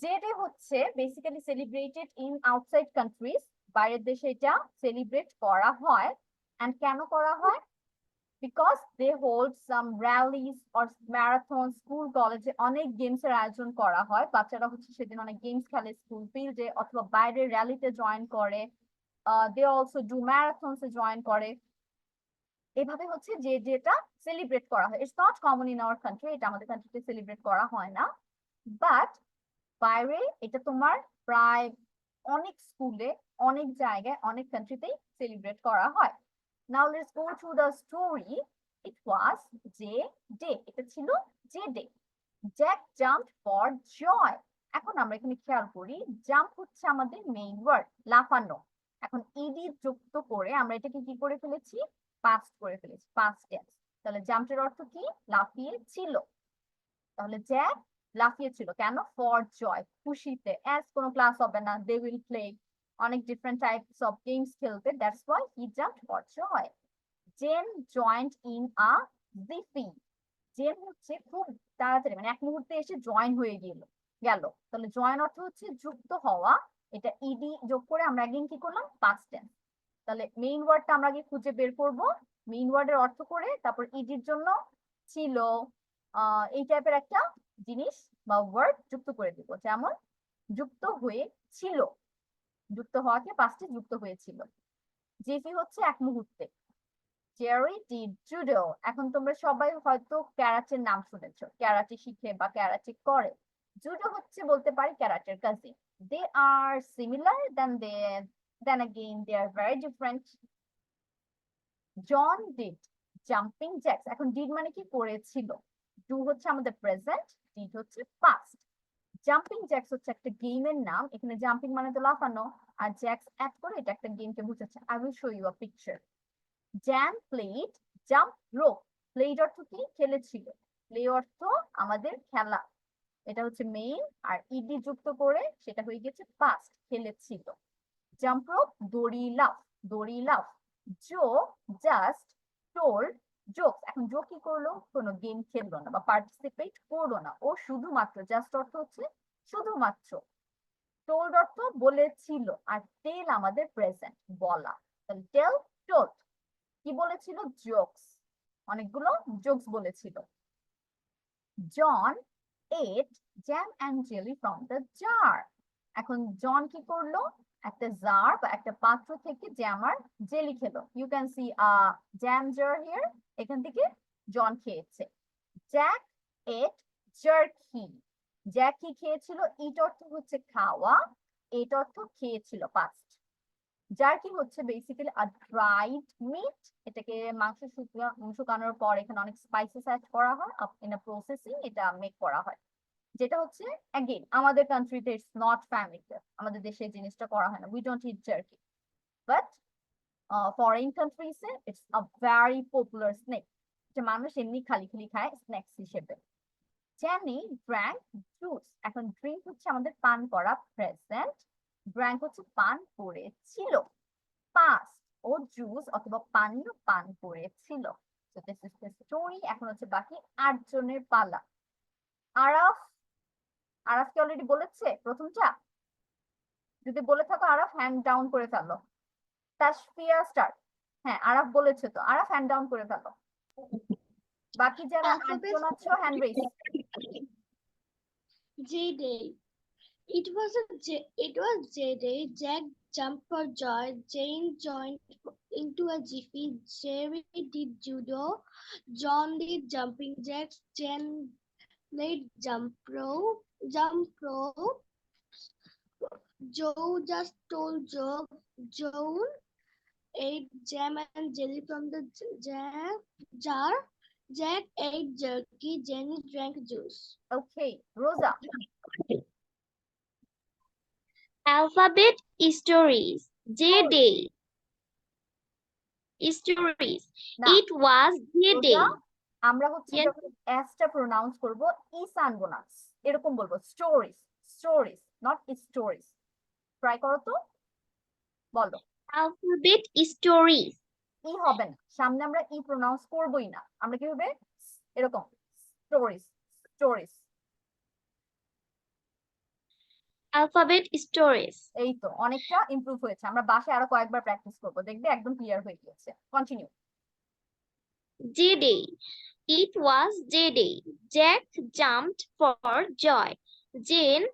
J Day হচ্ছে basically celebrated in outside countries, বাইরের দেশে এটা সেলিব্রেট করা হয়। এন্ড কেন করা হয়? Because they hold some rallies or marathon. School কলেজে অনেক গেমস এর আয়োজন করা হয়, বাচ্চারা হচ্ছে সেদিন অনেক গেমস খেলে স্কুল ফিল্ডে অথবা বাইরের র্যালিতে জয়েন করে। দে অলসো ডু ম্যারাথনস এ জয়েন করে। এভাবে হচ্ছে যে যেটা সেলিব্রেট করা হয়। It's not common in our country, এটা আমাদের কান্ট্রিতে সেলিব্রেট করা হয় না, বাট বাইরে এটা তোমার প্রায় অনেক স্কুলে, অনেক জায়গায়, অনেক কান্ট্রিতেই সেলিব্রেট করা হয়। Now let's go to the story. It was J day. এটা ছিল J day. Jack jumped for joy. এখন আমরা এখানে খেয়াল করি, জাম্প হচ্ছে আমাদের মেইন ওয়ার্ড, লাফানো। এখন ইডি যুক্ত করে আমরা এটাকে কি করে ফেলেছি? পাস্ট করে ফেলেছি, পাস্ট টেন্স। তাহলে জাম্পের অর্থ কি? লাফিয়ে ছিল। তাহলে জ্যাক লাফিয়েছিল কেন? ফর জয়, খুশিতে। অ্যাজ কোনো ক্লাস হবে না, দে উইল প্লে অনেক ডিফারেন্ট টাইপস অফ গেমস খেলতে, that's why he jumped for joy. Jen joined in a jeep. Jen হচ্ছে খুব তাড়াতাড়ি, মানে এক মুহূর্তে এসে জয়েন হয়ে গেল। তাহলে জয়েন অর্থ হচ্ছে যুক্ত হওয়া। এটা ইডি যোগ করে আমরা একদিন কি করলাম? Past tense. তাহলে মেইন ওয়ার্ডটা আমরা আগে খুঁজে বের করব, মেইন ওয়ার্ডের অর্থ করে তারপর ইডির জন্য ছিল এই টাইপের একটা জিনিস বা ওয়ার্ড যুক্ত করে দিব। যেমন যুক্ত হয়েছিল, যুক্ত হওয়াকে পাস্টে যুক্ত হয়েছিল। জেফি হচ্ছে এক মুহূর্তে। Jerry did judo. এখন তোমরা সবাই হয়তো ক্যারাটের নাম শুনেছো, ক্যারাটে শিখে বা ক্যারাটে করে। জুডো হচ্ছে বলতে পারি ক্যারাটের cousin. They are similar, then again they are very different. John did jumping jacks. এখন ডিড মানে কি? করেছিল। ডু হচ্ছে আমাদের প্রেজেন্ট, ডিড হচ্ছে পাস্ট। জাম্পিং জ্যাক্স হচ্ছে একটা গেমের নাম। এখানে জাম্পিং মানে তো লাফানো, আর জ্যাক্স অ্যাড করে এটা একটা গেমকে বোঝাচ্ছে। I will show you a picture. Jan played jump rope. Played অর্থ কি? খেলেছিল। প্লে অর্থ আমাদের খেলা, এটা হচ্ছে মেইন, আর ইডি যুক্ত করে সেটা হয়ে গেছে পাস্ট, খেলেছিল। জাম্প রোপ, দড়ি লাফ, দড়ি লাফ। জো জাস্ট টোল্ড জোকস। এখন জো কি করলো? কোনো গেম খেললো না বা পার্টিসিপেট করলো না, ও শুধুমাত্র, জাস্ট অর্থ হচ্ছে শুধুমাত্র, টোল্ড অর্থ বলেছিল, আর টেল আমাদের প্রেজেন্ট, বলা। তাহলে টেল টোল্ড কি বলেছিল? জোকস, অনেকগুলো জোকস বলেছিল। John ate jam and jelly from the jar. এখন জন কি করলো? একটা জার বা একটা পাত্র থেকে জ্যাম আর জেলি খেলো। You can see a jam jar here. এখান থেকে জন খেয়েছে। জ্যাক এট জার্কি। জ্যাক কি খেয়েছিল? ইট অর্থ হচ্ছে খাওয়া, এটা অর্থ খেয়েছিল পাস্ট। জার্কি হচ্ছে বেসিক্যালি আ ড্রাইড মিট। এটাকে মাংস শুকানোর পর এখানে অনেক স্পাইসেস অ্যাড করা হয়, ইন আ প্রসেসিং এটা মেক করা হয়, যেটা হচ্ছে অ্যাগেইন আমাদের কান্ট্রিতে ইটস নট ফ্যামিলিয়ার, আমাদের দেশে এই জিনিসটা করা হয় না, we don't eat jerky, but foreign কান্ট্রিজে it's a very popular snack, যে মানুষ এমনি খালি খালি খায় স্ন্যাক্স হিসেবে। জেনি ড্রাঙ্ক জুস, এখন ড্রিঙ্ক হচ্ছে আমাদের পান করা প্রেজেন্ট, ড্রাঙ্ক হচ্ছে পান করেছিল পাস্ট, ও জুস অথবা পানীয় পান করেছিল। So this is the story. এখন হচ্ছে বাকি 8 জনের পালা। আরাফ, আরাফকে অলরেডি বলেছে প্রথমটা? যদি বলে থাকো আরাফ হ্যান্ড ডাউন করে ফেলো। তাসফিয়া স্টার্ট। হ্যাঁ আরাফ বলেছে তো, আরাফ হ্যান্ড ডাউন করে ফেলো। বাকি যারা 8 জন আছো hand raise. J-Day. It was J-Day. Jack jumped for joy. Jane joined into a jiffy. Jerry did judo. John did jumping jacks. Jen played jump rope. Joe just told Joe. Joan ate jam and jelly from the jar. Jack ate jerky. Jenny drank juice. ওকে রোজা। Alphabet stories. J-Day. Stories. না It was J-Day. রোজা, আমরা হচ্ছে Yes. যখন S টা pronounce করব ইস আনবো না, এরকম বলবো stories, stories not stories. Try করো তো, বলো। Alphabet stories. ই হবে না, সামনে আমরা ই প্রোনাউন্স করবোই না, আমরা কি হবে এরকম স্টোরিজ, স্টোরিজ। Alphabet stories. এই তো অনেকটা ইমপ্রুভ হয়েছে, আমরা বাসায় আরো কয়েকবার প্র্যাকটিস করবো, দেখবে একদম ক্লিয়ার হয়ে গিয়েছে। Continue. J-Day. It was J-Day. Jack jumped for joy. Jane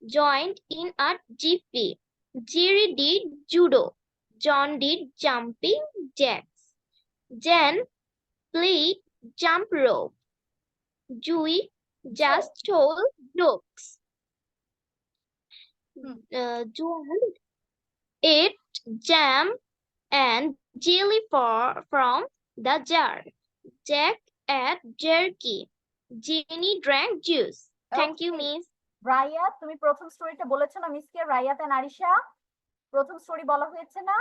joined in a jiffy. Jerry did judo. John did jumping jacks. Jen played jump rope. Joey just told jokes. Joan ate jam and jelly from the jar. Jack ate jerky. Jenny drank juice. Thank you, Okay. Miss. রায়াত, তুমি প্রথম স্টোরিটা বলেছো না মিসকে? রায়াত and Arisha প্রথম story বলা হয়েছে না?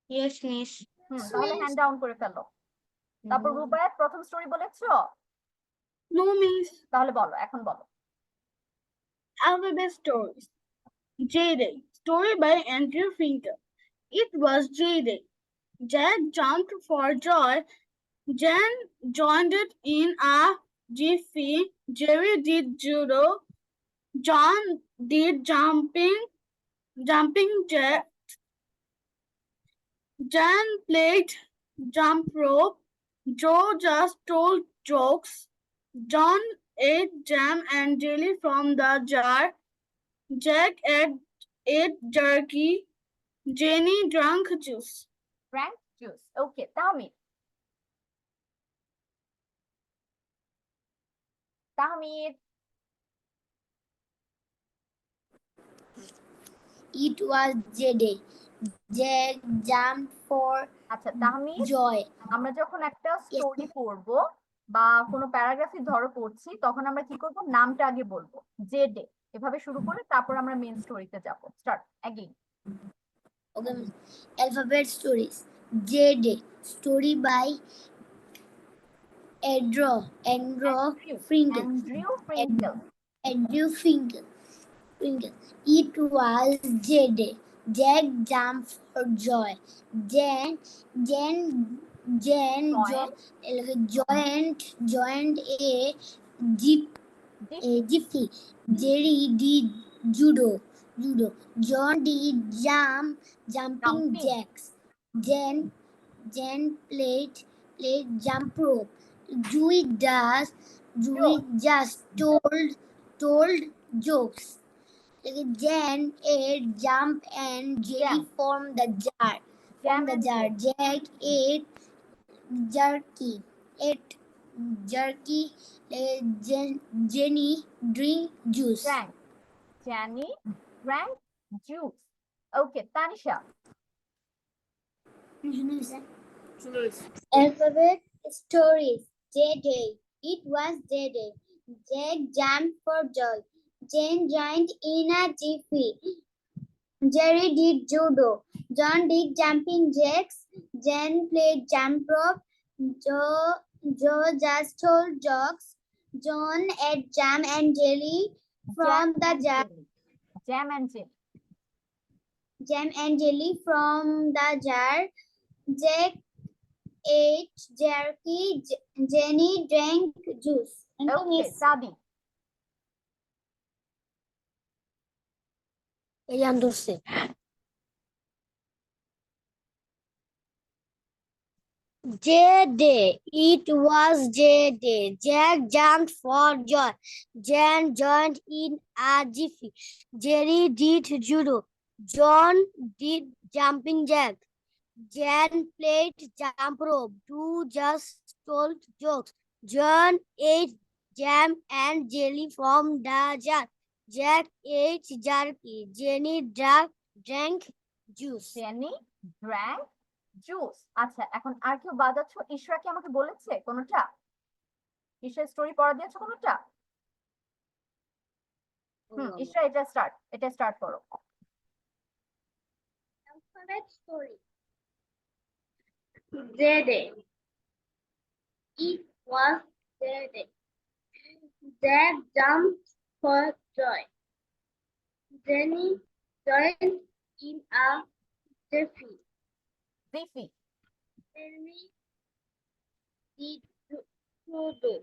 Yes, Miss. তাহলে হ্যান্ড ডাউন করে ফেলো। তারপর রুবায়াত প্রথম স্টোরি বলেছো? No, Miss. তাহলে বলো, এখন বলো। Alphabet Stories. J-Day. Story by Andrew Finkel. It was J-Day. Jack jumped for joy. Jen joined it in a jiffy. Jerry did judo. John did jumping jack. Jen played jump rope. Joe just told jokes. John ate jam and jelly from the jar. Jack ate jerky. Jenny drank juice. Drank juice. Okay Tahmid. Tahmid. It was J-Day. Jack jumped for আচ্ছা Tahmid, joy. আমরা যখন একটা story পড়বো বা কোনো প্যারাগ্রাফি ধরো পড়ছি, তখন আমরা কি করব, নামটা আগে বলবো, জে ডে এভাবে শুরু করে তারপর আমরা মেইন স্টোরিতে যাব। Start again. Okay, Miss. Alphabet Stories. J-Day. Story by Andrew Finkel. Andrew Finkel. It was J-Day. Jack jumped for joy. Jen joined a jiffy. Jerry did judo. John did jumping jacks. Jen played jump rope. Joey just told jokes. Jen ate jump and jelly from the jar. Jack ate jerky. Jenny drink juice. Jenny drank juice. Okay, Tanisha. Alphabet stories. J-Day. It was J-Day. Jack jumped for joy. Jane joined in a jiffy. Jerry did judo. John did jumping jacks. Jane played jump rope. Joe just told jokes. John ate jam and jelly from the jar. Jam and jelly. Jam and jelly from the jar. Jack ate jerky. Jenny drank juice. Okay, Sabi. J-Day. It was J-Day. Jack jumped for joy. Jan joined in a jiffy. Jerry did judo. John did jumping jack. Jan played jump rope. Two just told jokes. John ate jam and jelly from the jar. Jack ate jerky. Jenny drank juice. Jenny drank juice. আচ্ছা, এখন আর কেউ বাদ আছো? ইশরা কি আমাকে বলেছে কোনটা? ইশরা story পড়া দিয়েছো কোনটা? ইশরা এটা স্টার্ট করো। Alphabet story. J-Day. It was J-Day. Jack jumped for joy. Jenny joined in a jiffy. Ziffy. Jenny did judo.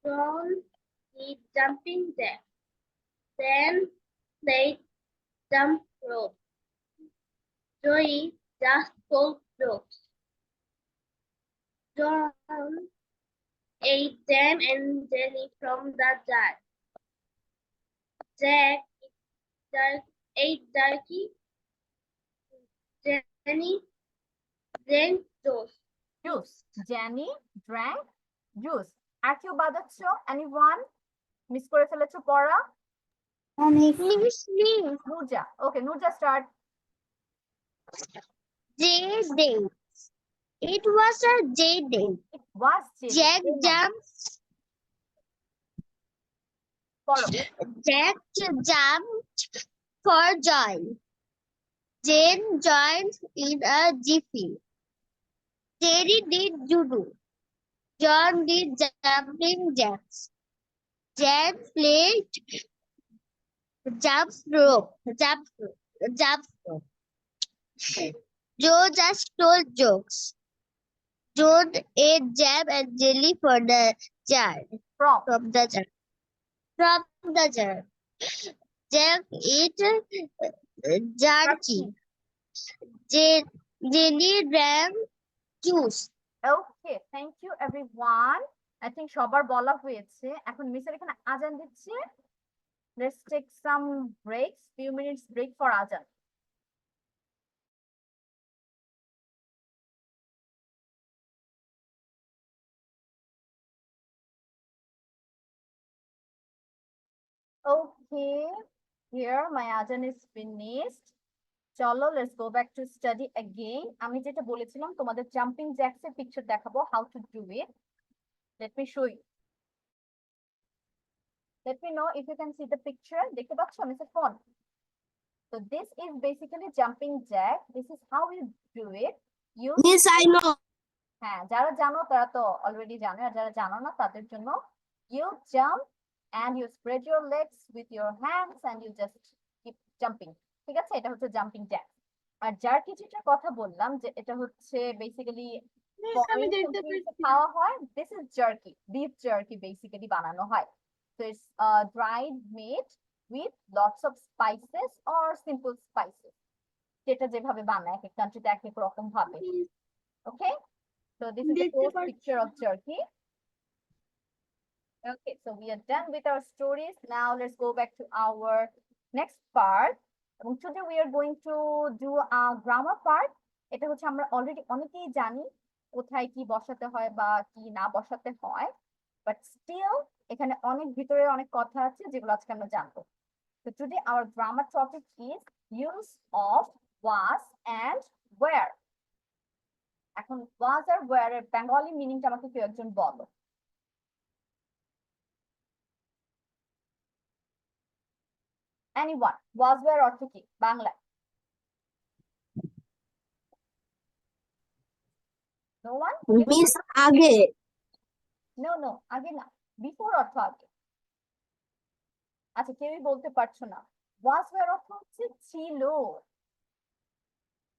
John did jumping jack. Then played jump rope. Joey just told jokes. John ate jam and jelly from the jar. Jack ate jerky. Jenny drank juice. Juice. Jenny drank juice. আর কেউ বাদ আছো? Anyone? Miss করে ফেলেছো পড়া? Nuja. Okay, Nuja start. J-Day. It was a J-Day. It was Jack jumped. পড়ো। Jack jumped for joy. Jane joined in a jiffy. Jerry did judo. John did jumping jacks. Jan played jump rope. Joe just told jokes. John ate jam and jelly from the jar. From the jar. Jack ate jerky. Jenny drank juice. Okay, thank you everyone. I think সবার বলা হয়েছে। এখন মিসের এখানে আজান দিচ্ছে। Let's take some breaks, few minutes break for আজান. Okay, here my ajan is finished. চলো, let's go back to study again. আমি যেটা বলেছিলাম তোমাদের জাম্পিং জ্যাকস এর পিকচার দেখাবো, how to do it. Let me show you. Let me know if you can see the picture. দেখতে পাচ্ছ মিসের phone? So this is basically jumping jack. This is how you do it. You Yes, I know. হ্যাঁ, যারা জানো তারা তো already জানো, আর যারা জানো না তাদের জন্য you jump and you spread your legs with your hands and you just keep jumping. ঠিক আছে, এটা হচ্ছে জাম্পিং জ্যাক। আর জার্কি যেটার কথা বললাম যে এটা হচ্ছে বেসিক্যালি খাওয়া হয়, this is jerky, beef jerky basically বানানো হয়। So it's dried meat with lots of spices or simple spices. যেটা যেভাবে বানায় এক এক কান্ট্রিতে এক এক রকম ভাবে। Okay, so this is the first picture of jerky. Okay, so we are done with our stories. Now let's go back to our next part. এবং today we are going to do a grammar part. এটা হচ্ছে আমরা already অনেকেই জানি কোথায় কি বসাতে হয় বা কি না বসাতে হয়, বাট স্টিল এখানে অনেক ভিতরে অনেক কথা আছে যেগুলো আজকে আমরা জানবো। So So today our grammar topic is use of was and where. এখন was আর where এর বেঙ্গলি মিনিংটা আমাকে কেউ একজন বলো। Anyone? was where অর্থ কি বাংলায়? No one? মিস আগে। No, আগে না, বিফোর অর্থ আগে। আচ্ছা, কেউই বলতে পারছো না। was where অর্থ হচ্ছে ছিল,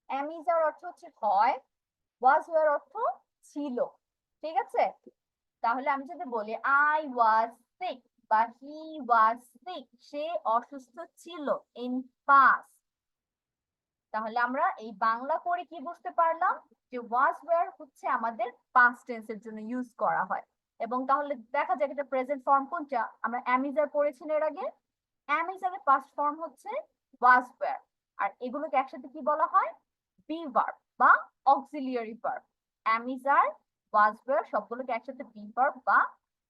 am is এর অর্থ হচ্ছে হয়, was where অর্থ ছিল। ঠিক আছে, তাহলে আমি যদি বলি I was sick বা he was sick, সে অসুস্থ ছিল, in past, তাহলে আমরা এই বাংলা পড়ে কি বুঝতে পারলাম যে was where হচ্ছে আমাদের past tense এর জন্য ইউজ করা হয়। এবং তাহলে দেখা যায় এটা প্রেজেন্ট ফর্ম কোনটা, আমরা am is এর পড়েছি এর আগে, am is এর পাস্ট ফর্ম হচ্ছে was where, আর এগুলোকে একসাথে কি বলা হয়, be verb বা auxiliary verb। am is R was where সবগুলোকে একসাথে be verb বা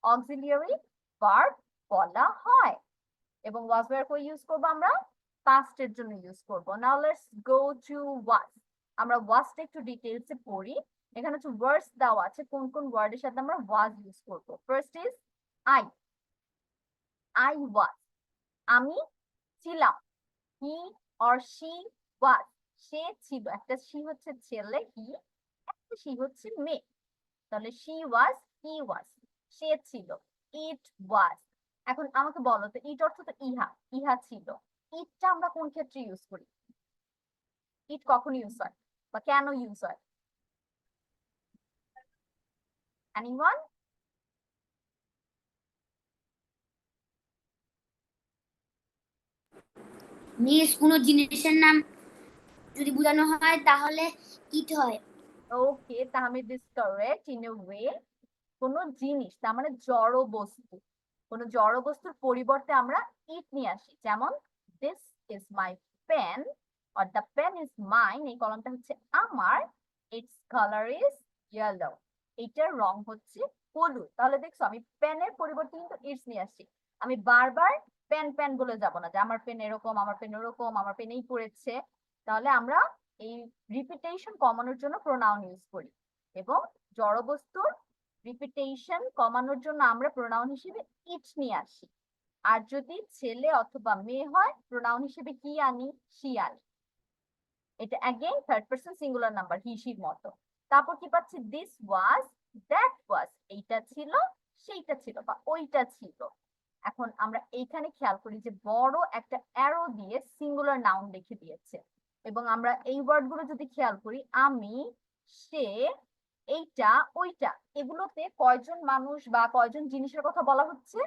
auxiliary verb বলা হয়। এবং was where কো ইউজ করব আমরা, past এর জন্য ইউজ করব। নাও লেটস গো টু was। আমরা was টা একটু ডিটেইলস এ পড়ি। এখানে হচ্ছে ওয়ার্ডস দেওয়া আছে কোন কোন ওয়ার্ডের সাথে আমরা was ইউজ করব। ফার্স্ট ইজ I was, আমি ছিলাম। he or she was, সে ছিল, একটা she হচ্ছে ছেলে, he একটা she হচ্ছে মেয়ে, তাহলে she was, he was, সে ছিল, it was। এখন আমাকে বলো তো ইট অর্থ তো ইহা, ইহা ছিল, ইটটা আমরা কোন ক্ষেত্রে ইউজ করি, ইট কখন ইউজ হয় বা কেন ইউজ হয়? Anyone? মিস কোনো জিনিসের নাম যদি বোঝানো হয় তাহলে ইট হয়। Okay, Tahmid is correct in a way. কোন জিনিস তার মানে জড় বস্তু, কোন জড় বস্তুর পরিবর্তে আমরা ইট নিয়ে আসি, যেমন this is my pen or the pen is mine, এই কলমটা হচ্ছে আমার, ইটস কালার ইজ ইয়েলো, এটার রং হচ্ছে হলুদ। তাহলে দেখছো আমি পেনের পরিবর্তে কিন্তু ইটস নিয়ে আসছি, আমি বারবার পেন পেন বলে যাব না যে আমার পেন এরকম, আমার পেন এরকম, আমার পেন এই পড়েছে। তাহলে আমরা এই রিপিটেশন কমানোর জন্য প্রোনাউন ইউজ করি, এবং জড় বস্তুর রিপিটেশন কমানোর জন্য আমরা প্রোনাউন হিসেবে ইট নিয়ে আসি। আর যদি ছেলে অথবা মেয়ে হয় প্রোনাউন হিসেবে কি আনি, শি আনি। এটা again third person singular number he শির মতো। তারপর কি পাচ্ছি, দিস ওয়াজ, দ্যাট ওয়াজ, এইটা ছিল, সেইটা ছিল বা ওইটা ছিল। এখন আমরা এইখানে খেয়াল করি যে বড় একটা অ্যারো দিয়ে সিঙ্গুলার নাউন লিখে দিয়েছে, এবং আমরা এই ওয়ার্ডগুলো যদি খেয়াল করি, আমি, সে, এইটা, ওইটা, এগুলোতে কয়জন মানুষ বা কয়জন জিনিসের কথা বলা হচ্ছে?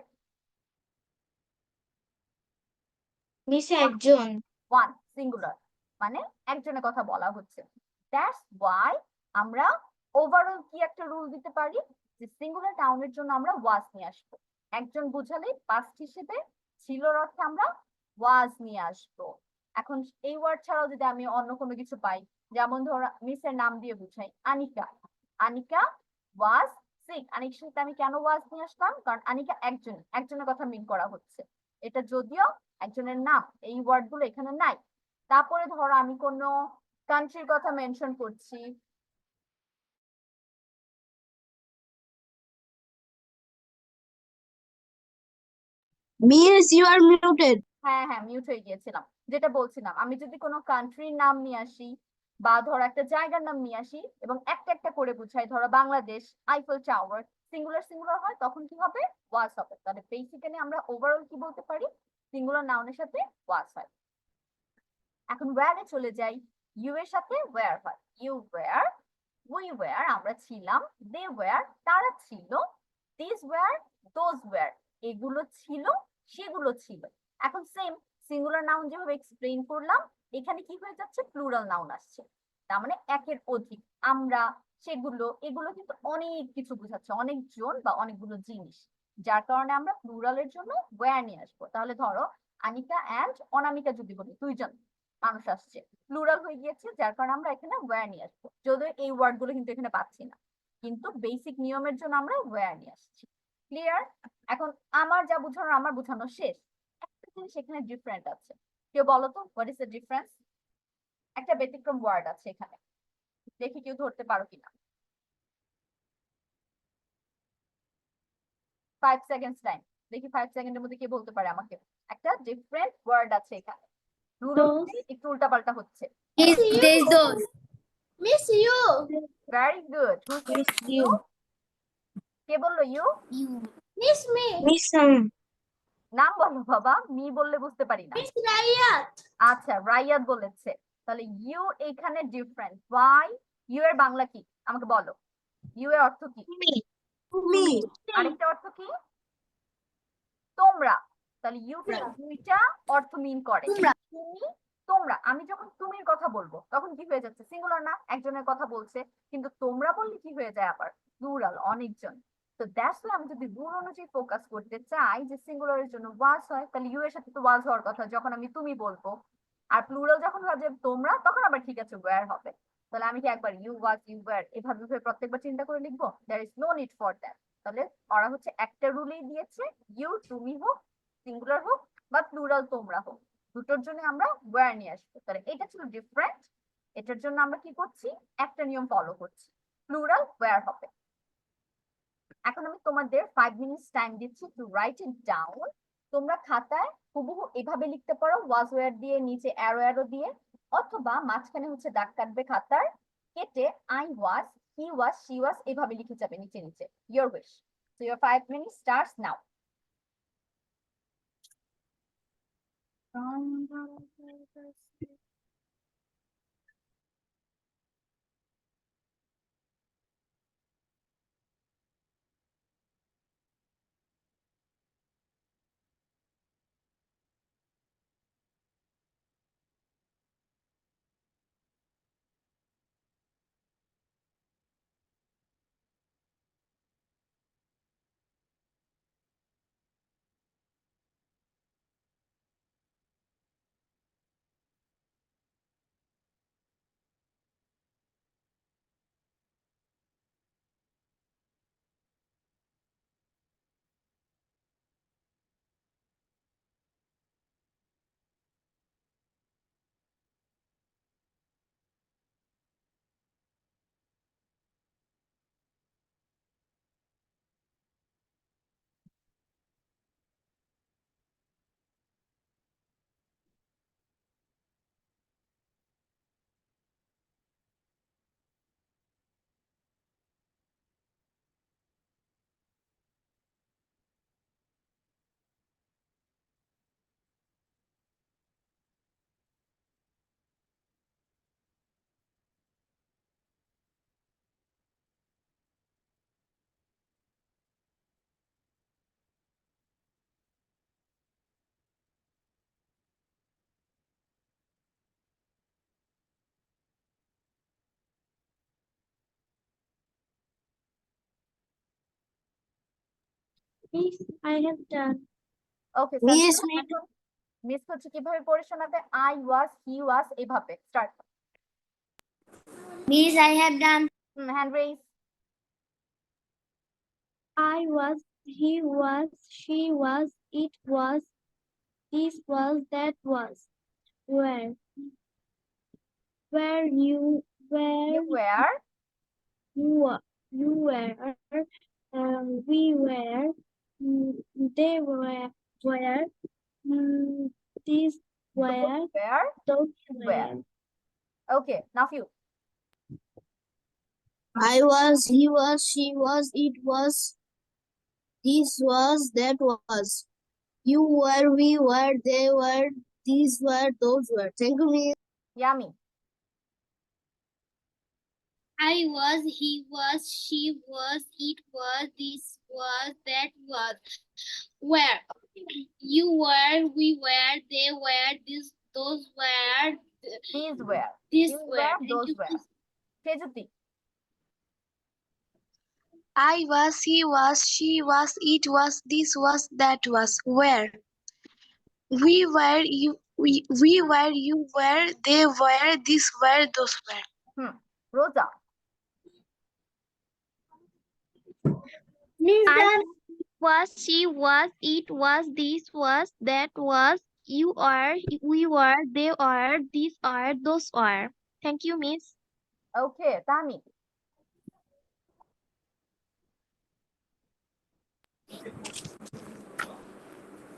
মিস একজন। ওয়ান, সিঙ্গুলার, মানে একজনের কথা বলা হচ্ছে। দ্যাটস ওয়াই আমরা ওভারঅল কি একটা রুল দিতে পারি যে সিঙ্গুলার নাউনের জন্য আমরা ওয়াজ নিয়ে আসবো, একজন বুঝালে পাস্ট হিসেবে ছিলর অর্থে আমরা ওয়াজ নিয়ে আসবো। এখন এই ওয়ার্ড ছাড়াও যদি আমি অন্য কোনো কিছু পাই, যেমন ধরো মিসের নাম দিয়ে বুঝাই, আনিকা, আনিকা ওয়াজ সিক, আনিকার সাথে আমি কেন ওয়াজ নিয়ে আসলাম, কারণ আনিকা একজন, একজনের কথা মিন করা হচ্ছে, এটা যদিও একজনের নাম, এই ওয়ার্ড গুলো এখানে নাই। তারপরে ধরো আমি কোনো কান্ট্রির কথা মেনশন করছি, মিস ইউ আর মিউটেড। হ্যাঁ হ্যাঁ মিউট হয়ে গিয়েছিলাম, যেটা বলছিলাম আমি যদি কোনো কান্ট্রির নাম নিয়ে আসি বা ধরো একটা জায়গার নাম নিয়ে আসি এবং একটা একটা করে বুঝাই, ধরো Bangladesh, Eiffel tower, singular singular হয় তখন কি হবে, ওয়াজ হবে। তাহলে বেসিক্যালি আমরা ওভারঅল কি বলতে পারি, সিঙ্গুলার নাউনের সাথে ওয়াজ হয়। এখন ওয়্যারে চলে যাই, ইউ এর সাথে ওয়্যার হয়, ইউ ওয়্যার, উই ওয়্যার আমরা ছিলাম, দে ওয়্যার তারা ছিল, দিস ওয়্যার, দোজ ওয়্যার এগুলো ছিল, সেগুলো ছিল। এখন সেম সিঙ্গুলার নাউন যেভাবে এক্সপ্লেইন করলাম, এখানে কি হয়ে যাচ্ছে, প্লুরাল নাউন আসছে, তার মানে একের অধিক, আমরা, সেগুলো, এগুলো কিন্তু অনেক কিছু বোঝাচ্ছে, অনেকজন বা অনেকগুলো জিনিস, যার কারণে আমরা প্লুরালের জন্য ওয়্যার নিয়ে আসবো। তাহলে ধরো আনিকা এন্ড অনামিকা যদি বলি, দুইজন মানুষ আসছে, প্লুরাল হয়ে গিয়েছে, যার কারণে আমরা এখানে ওয়্যার নিয়ে আসবো, যদিও এই ওয়ার্ড গুলো কিন্তু এখানে পাচ্ছি না, কিন্তু বেসিক নিয়মের জন্য আমরা ওয়্যার নিয়ে আসছি। ক্লিয়ার? এখন আমার যা বোঝানোর আমার বোঝানো শেষ। একটা জিনিস এখানে ডিফারেন্ট আছে। কেউ বলো তো হোয়াট ইজ দ্য ডিফারেন্স? একটা ব্যতিক্রম ওয়ার্ড আছে এখানে, দেখি কেউ ধরতে পারো কিনা। 5 সেকেন্ডস টাইম, দেখি 5 সেকেন্ডের মধ্যে কে বলতে পারে আমাকে। একটা ডিফারেন্ট ওয়ার্ড আছে এখানে, রুল একটু উল্টাপাল্টা হচ্ছে। Miss you. Very good, who said you? কে বললো ইউ? Miss me. নাম বলো বাবা, মি বললে বুঝতে পারি না। Miss Rayat. আচ্ছা, রাইয়াত বলেছে। তাহলে ইউ এখানে ডিফারেন্ট। ওয়াই? ইউ এর বাংলা কি আমাকে বলো? ইউ এর অর্থ কি? তুমি। আরেকটা অর্থ কি? তোমরা। তাহলে ইউ দুইটা অর্থ মিন করে, তুমি, তোমরা। আমি যখন তুমির কথা বলবো তখন কি হয়ে যাচ্ছে? সিঙ্গুলার না, একজনের কথা বলছে। কিন্তু তোমরা বললে কি হয়ে যায় আবার? প্লুরাল, অনেকজন। তো দ্যাটস ওয়াই আমি যদি রুল অনুযায়ী ফোকাস করতে চাই যে সিঙ্গুলারের জন্য ওয়াজ হয়, তাহলে ইউ এর সাথে তো ওয়াজ হওয়ার কথা যখন আমি তুমি বলবো। আর প্লুরাল যখন হবে তোমরা, তখন আবার ঠিক আছে ওয়্যার হবে। তাহলে আমি কি একবার ইউ ওয়াজ ইউ ওয়্যার এভাবে প্রত্যেকবার চিন্তা করে লিখবো? There is no need for that. তাহলে ওরা হচ্ছে একটা রুলেই দিয়েছে, ইউ তুমি হোক, সিঙ্গুলার হোক বা প্লুরাল তোমরা হোক, দুটোর জন্য আমরা ওয়্যার নিয়ে আসবো। তাহলে এটা ছিল ডিফারেন্ট, এটার জন্য আমরা কি করছি? একটা নিয়ম ফলো করছি, প্লুরাল ওয়্যার হবে। এখন আমি তোমাদের 5 মিনিটস টাইম দিচ্ছি টু রাইট ইট ডাউন। তোমরা খাতায় হুবহু এভাবে লিখতে পারো, ওয়াজ ওয়্যার দিয়ে নিচে অ্যারো অ্যারো দিয়ে, অথবা মাঝখানে হচ্ছে দাগ কাটবে খাতার, কেটে I was, he was, she was এভাবে লিখে যাবে নিচে নিচে। Your wish. So your 5 minutes starts now. Miss, I have done. Okay, Miss me. Miss হচ্ছে কিভাবে পড়ে শোনাবে? আই ওয়াজ, হি ওয়াজ এভাবে start. Miss, I have done. Hand raise. I was, he was, she was, it was, this was, that was. Where you, where you were, you were, we were, they were, these were, were, those were. were. Okay, now phew. I was, he was, she was, it was, this was, that was. You were, we were, they were, these were, those were. Thank you, Miss. Yami. I was, he was, she was, it was, this was, that was. Where? You were, we were, they were, those were, These were. this These were. were, Thank those you. were. তেজতি। I was, he was, she was, it was, this was, that was. Where? We were, we were, you were, they were, this were, those were. রোজা। Miss, I, was, she was, it was, this was, that was, you are, we were, they are, these are, those are. Thank you, Miss. Okay, Tami.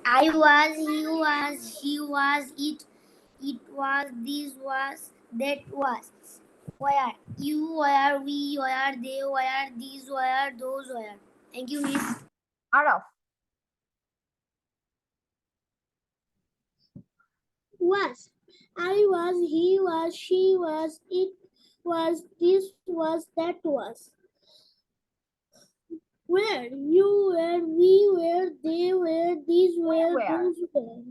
I was, he was, she was, it was, this was, that was. Where? You were, we were, they were, these were, those were. Thank you, Miss. Araf. Was. I was, he was, she was, it was, this was, that was. Where? You were, we were, they were, these were, were. those were.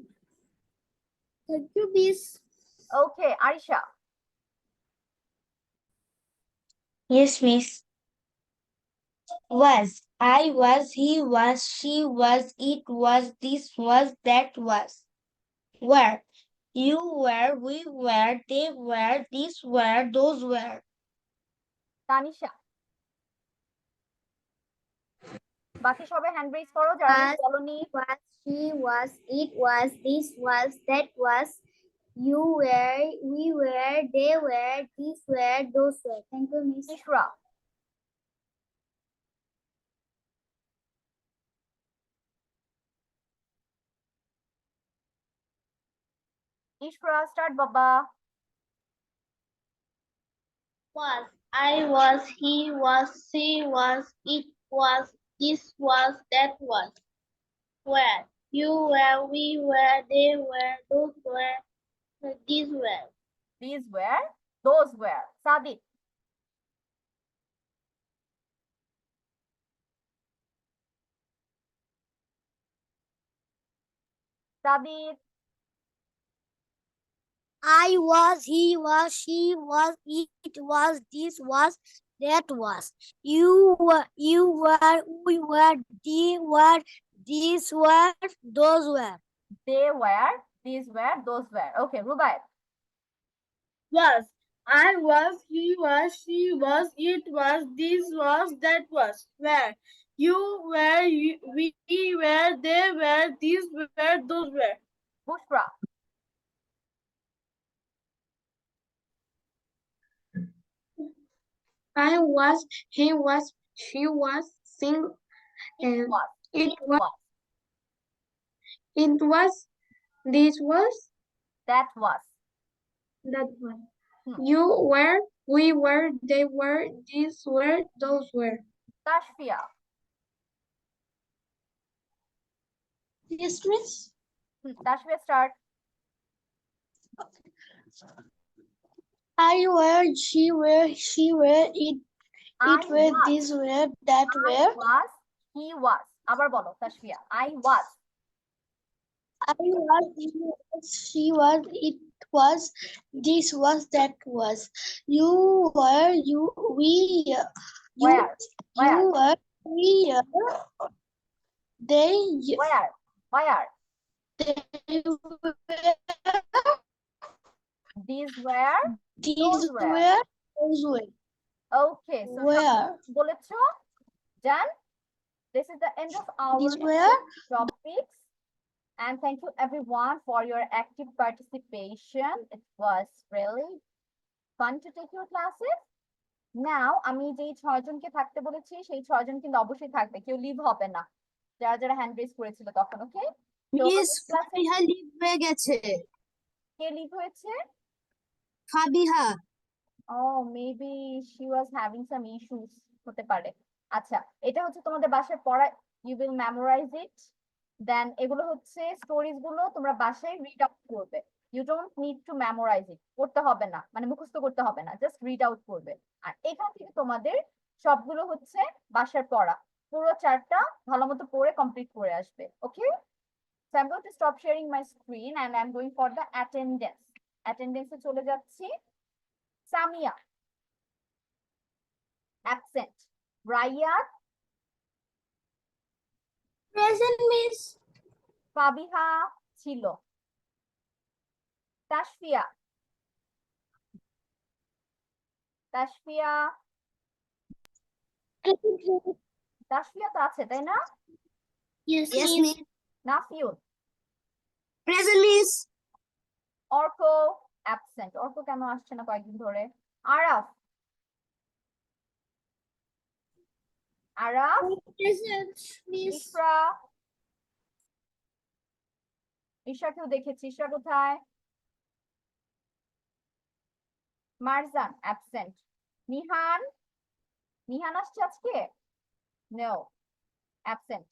Thank you, Miss. Okay, Aisha. Yes, Miss. Was. I was, he was, she was, it was, this was, that was. Were. You were, we were, they were, these were, those were. Tanisha বাকি সবাই hand raise করো যারা বলনি Was, she was, it was, this was, that was. You were, we were, they were, these were, those were. Thank you, Miss. ইশরা ইশরা start বাবা Was. I was, he was, she was, it was, this was, that was. Were. You were, we were, they were, those were, these were. these were those were Sadiq Sadiq I was, he was, she was, it was, this was, that was. You were, we were, they were, these were, those were. they were these were those were okay Rubai Was. I was, he was, she was, it was, this was, that was. Where? You were, we were, they were, these were, those were. Bushra I was, he was, she was, sing, it was it was, this was, that was that was. Hmm. You were, we were, they were, these were, those were. Tashfia Yes, Miss. Tashfia start I were, she were, she were, it I were, was these were, that I were. was he was আবার বলো Tashfia I was I was, he was, she was, it was, this was, that was. You were, you, we, you, Where? you were, we, they, where they were, these were these those were. were, those were. okay so Where? বলেছো done this is the end of our These were. topics and thank you everyone for your active participation it was really fun to take your classes now আমি যেই 6 জনকে থাকতে বলেছি সেই 6 জন কিন্তু অবশ্যই থাকবে কেউ লিভ হবে না যারা যারা হ্যান্ড রেজ করেছিল তখন ওকে মিস ফাবিহা লিভ হয়ে গেছে কে লিভ হয়েছে Fabiha oh maybe she was having some issues হতে পারে আচ্ছা এটা হচ্ছে তোমাদের বাসায় পড়া you will memorize it then এগুলো হচ্ছে স্টোরিজ গুলো তোমরা বাসায় রিড আউট করবে you don't need to memorize it পড়তে হবে না মানে মুখস্থ করতে হবে না জাস্ট রিড আউট করবে আর এখান থেকে তোমাদের সবগুলো হচ্ছে বাসায় পড়া পুরো চারটা ভালোমতো পড়ে কমপ্লিট করে আসবে ওকে so I'm going to stop sharing my screen and I'm going for the attendance এ চলে যাচ্ছি Samia absent Rayyan Present, Miss. Fabiha ছিল Tashfia Tashfia তো আছে তাই না Yes, Yes, miss. miss. Nafiun, Present, miss. Arko absent. Arko কেন আসছে না কয়েকদিন ধরে? Araf, Araf, Present, miss. ইশরা, ঈশাকেও দেখেছি। ঈশা কোথায়? মারজান অ্যাবসেন্ট। নিহান, নিহান আসছে আজকে? No, absent.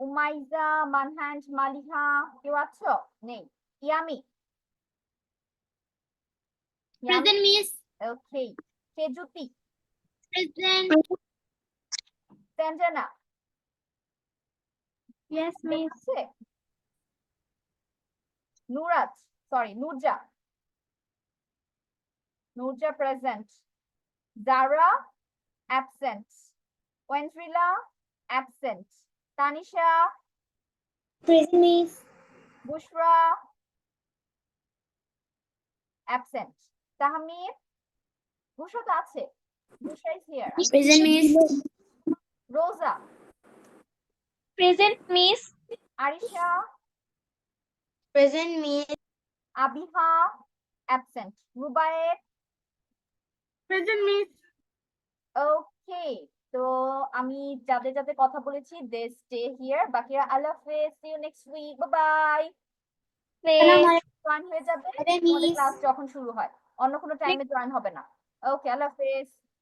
উমাইজা, মানহান্ড, মালিহা কেউ আছো? নেই। Yami, Present, miss. Okay. Sejuti, Present. Sanjana Yes, miss. আছে? Nuraj, sorry Nurja, Nurja present. Zara absent. Oindrila absent. Tanisha, Present, miss. Bushra absent. Tahmid, Bushra তো আছে। Bushra is here. Present, miss. Roza, Present, miss. Arisha, Present, miss. Abiha absent. Rubayet, Present, miss. Okay. তো আমি যাদের যাদের কথা বলেছি দে স্টে হিয়ার। বাকিরা আল্লাহ হাফেজ, see you next week, bye bye. Join হয়ে যাবে Bye, আমাদের miss. ক্লাস যখন শুরু হয়, অন্য কোনো টাইমে জয়েন হবে না। ওকে, আল্লাহ হাফেজ।